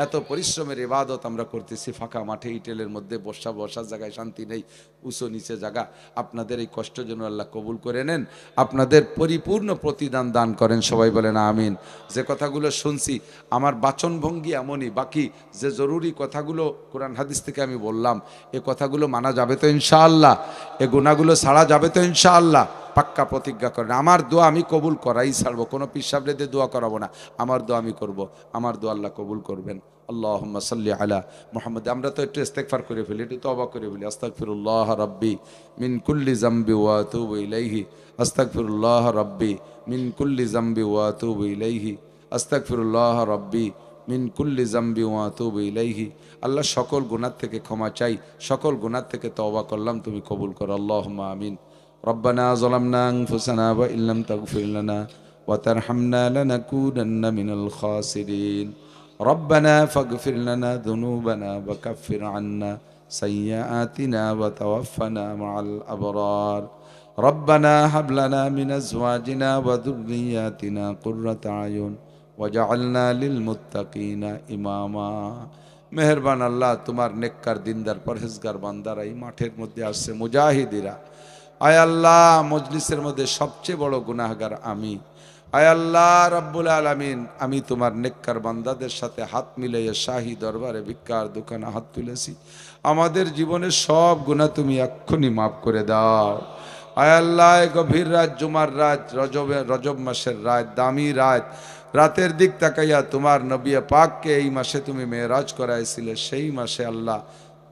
এত পরিশ্রমের ইবাদত আমরা করতেছি ফাঁকা মাঠে, ইটেলের মধ্যে, বসার জায়গায় শান্তি নেই, উঁচু নিচে জায়গা। আপনাদের এই কষ্ট যেন আল্লাহ কবুল করে নেন, আপনাদের পরিপূর্ণ প্রতিদান দান করেন, সবাই বলেন আমিন। যে কথাগুলো শুনছি, আমার বাচনভঙ্গি এমনই, বাকি যে জরুরি কথাগুলো কোরআন হাদিস থেকে আমি বললাম, এ কথাগুলো মানা যাবে তো ইনশাআল্লাহ? এ গুনাহগুলো ছাড়া যাবে তো ইনশাআল্লাহ? পাক্কা প্রতিজ্ঞা করেন। আমার দোয়া আমি কবুল করাই ছাড়বো, কোনো পিসাবরেদের দোয়া করাবো না, আমার দোয়া আমি করব, আমার দোয়া আল্লাহ কবুল করবেন। আল্লাহুম্মা সাল্লি আলা মুহাম্মদ। আমরা তো একটু ইস্তেগফার করে ফেলি, একটু তওবা করে ফেলি। আস্তাগফিরুল্লাহ রাব্বি মিন কুল্লি যামবি ওয়া আতুবু ইলাইহি, আস্তাগফিরুল্লাহ রাব্বি মিন কুল্লি যামবি ওয়া আতুবু ইলাইহি, আস্তাগফিরুল্লাহ রাব্বি মিন কুল্লি যামবি ওয়া আতুবু ইলাইহি। আল্লাহ সকল গুনাহ থেকে ক্ষমা চাই, সকল গুনাহ থেকে তওবা করলাম, তুমি কবুল করো, আল্লাহুম্মা আমিন। ربنا ظلمنا أنفسنا وإن لم تغفر لنا وترحمنا لنكونن من الخاسرين ربنا فاغفر لنا ذنوبنا وكفر عنا سيئاتنا وتوفنا مع الأبرار ربنا هب لنا من أزواجنا وذرياتنا قرة أعين وجعلنا للمتقين إماما মেহেরবান আল্লাহ, তোমার নেককার দিনদার পরহেজগার বান্দারা এই মাঠের মধ্যে আসছে, মুজাহিদিরা। আয় আল্লাহ, মজলিসের মধ্যে সবচেয়ে বড় গুনাহগার আমি। আয় আল্লাহ রাব্বুল আলামিন, আমি তোমার নেককার বান্দাদের সাথে হাত মিলাইয়া শাহী দরবারে ভিক্ষার দোকানে হাত তুলেছি। আমাদের জীবনের সব গুনাহ তুমি এক্ষুনি মাফ করে দাও। আয় আল্লাহ, গভীর রাত, জুমার রাত, রজব মাসের রাত, দামি রাত, রাতের দিক তাকাইয়া তোমার নবী পাককে এই মাসে তুমি মেরাজ করাইছিলে, সেই মাসে আল্লাহ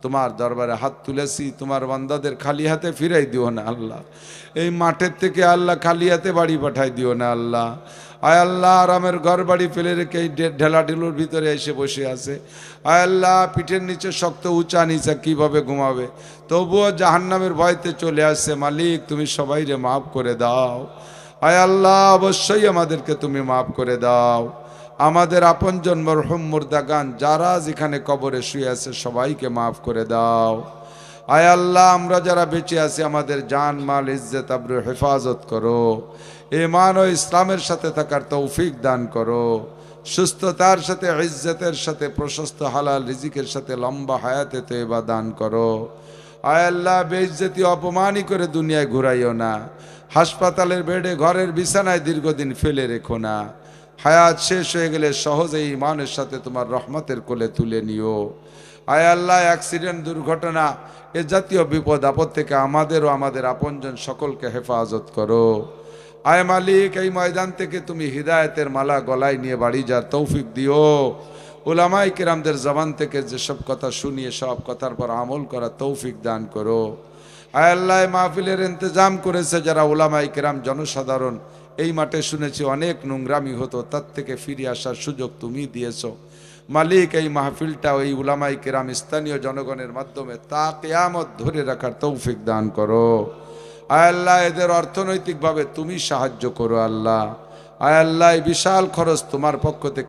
তোমার দরবারে হাত তুলেছি। তোমার বান্দাদের খালি হাতে ফিরাই দিও না আল্লাহ। এই মাঠের থেকে আল্লাহ খালি হাতে বাড়ি পাঠাই দিও না আল্লাহ। আয় আল্লাহ, আরামের ঘর বাড়ি ফেলে রেখে এই ঢেলাঢেলুর ভিতরে এসে বসে আছে। আয় আল্লাহ, পিঠের নিচে শক্ত উঁচা নিচা কিভাবে ঘুমাবে, তবুও জাহান্নামের ভয়তে চলে আসছে। মালিক, তুমি সবাইরে মাফ করে দাও। আয় আল্লাহ, অবশ্যই আমাদেরকে তুমি মাফ করে দাও। আমাদের আপনজন মরহুম মুর্দাগান যারা যেখানে কবরে শুয়ে আছে সবাইকে মাফ করে দাও। আয় আল্লাহ, আমরা যারা বেঁচে আছি আমাদের জান মাল ইজ্জত আবরু হেফাজত করো। ঈমান ও ইসলামের সাথে থাকার তৌফিক দান করো। সুস্থতার সাথে, ইজ্জতের সাথে, প্রশস্ত হালাল রিজিকের সাথে লম্বা হায়াতে তয়বা দান করো। আয় আল্লাহ, বেইজ্জতি অপমানই করে দুনিয়ায় ঘুরাইও না। হাসপাতালের বেডে, ঘরের বিছানায় দীর্ঘদিন ফেলে রেখো না। হায়াত শেষ হয়ে গেলে সহজেই ঈমানের সাথে তোমার রহমতের কোলে তুলে নিও। আয় আল্লাহ, অ্যাক্সিডেন্ট, দুর্ঘটনা, এ জাতীয় বিপদ আপদ থেকে আমাদের ও আমাদের আপনজন সকলকে হেফাজত করো। আয় মালিক, এই ময়দান থেকে তুমি হিদায়েতের মালা গলায় নিয়ে বাড়ি যার তৌফিক দিও। উলামায়ে কিরামদের জবান থেকে যেসব কথা শুনিয়ে সব কথার পর আমল করা তৌফিক দান করো। আয় আল্লাহ, মাহফিলের ইন্তজাম করেছে যারা উলামায়ে কিরাম, জনসাধারণ, এই মাঠে শুনেছি অনেক নোংরামি হতো, তার থেকে ফিরে আসার সুযোগ তুমি দিয়েছো। মালিক, এই মাহফিলটা ওই উলামায়ে কিরাম স্থানীয় জনগণের মাধ্যমে তা কিয়ামত ধরে রাখার তৌফিক দান করো। আয় আল্লাহ, এদের অর্থনৈতিকভাবে তুমি সাহায্য করো আল্লাহ। আয় আল্লাহ, এই বিশাল খরচ তোমার পক্ষ থেকে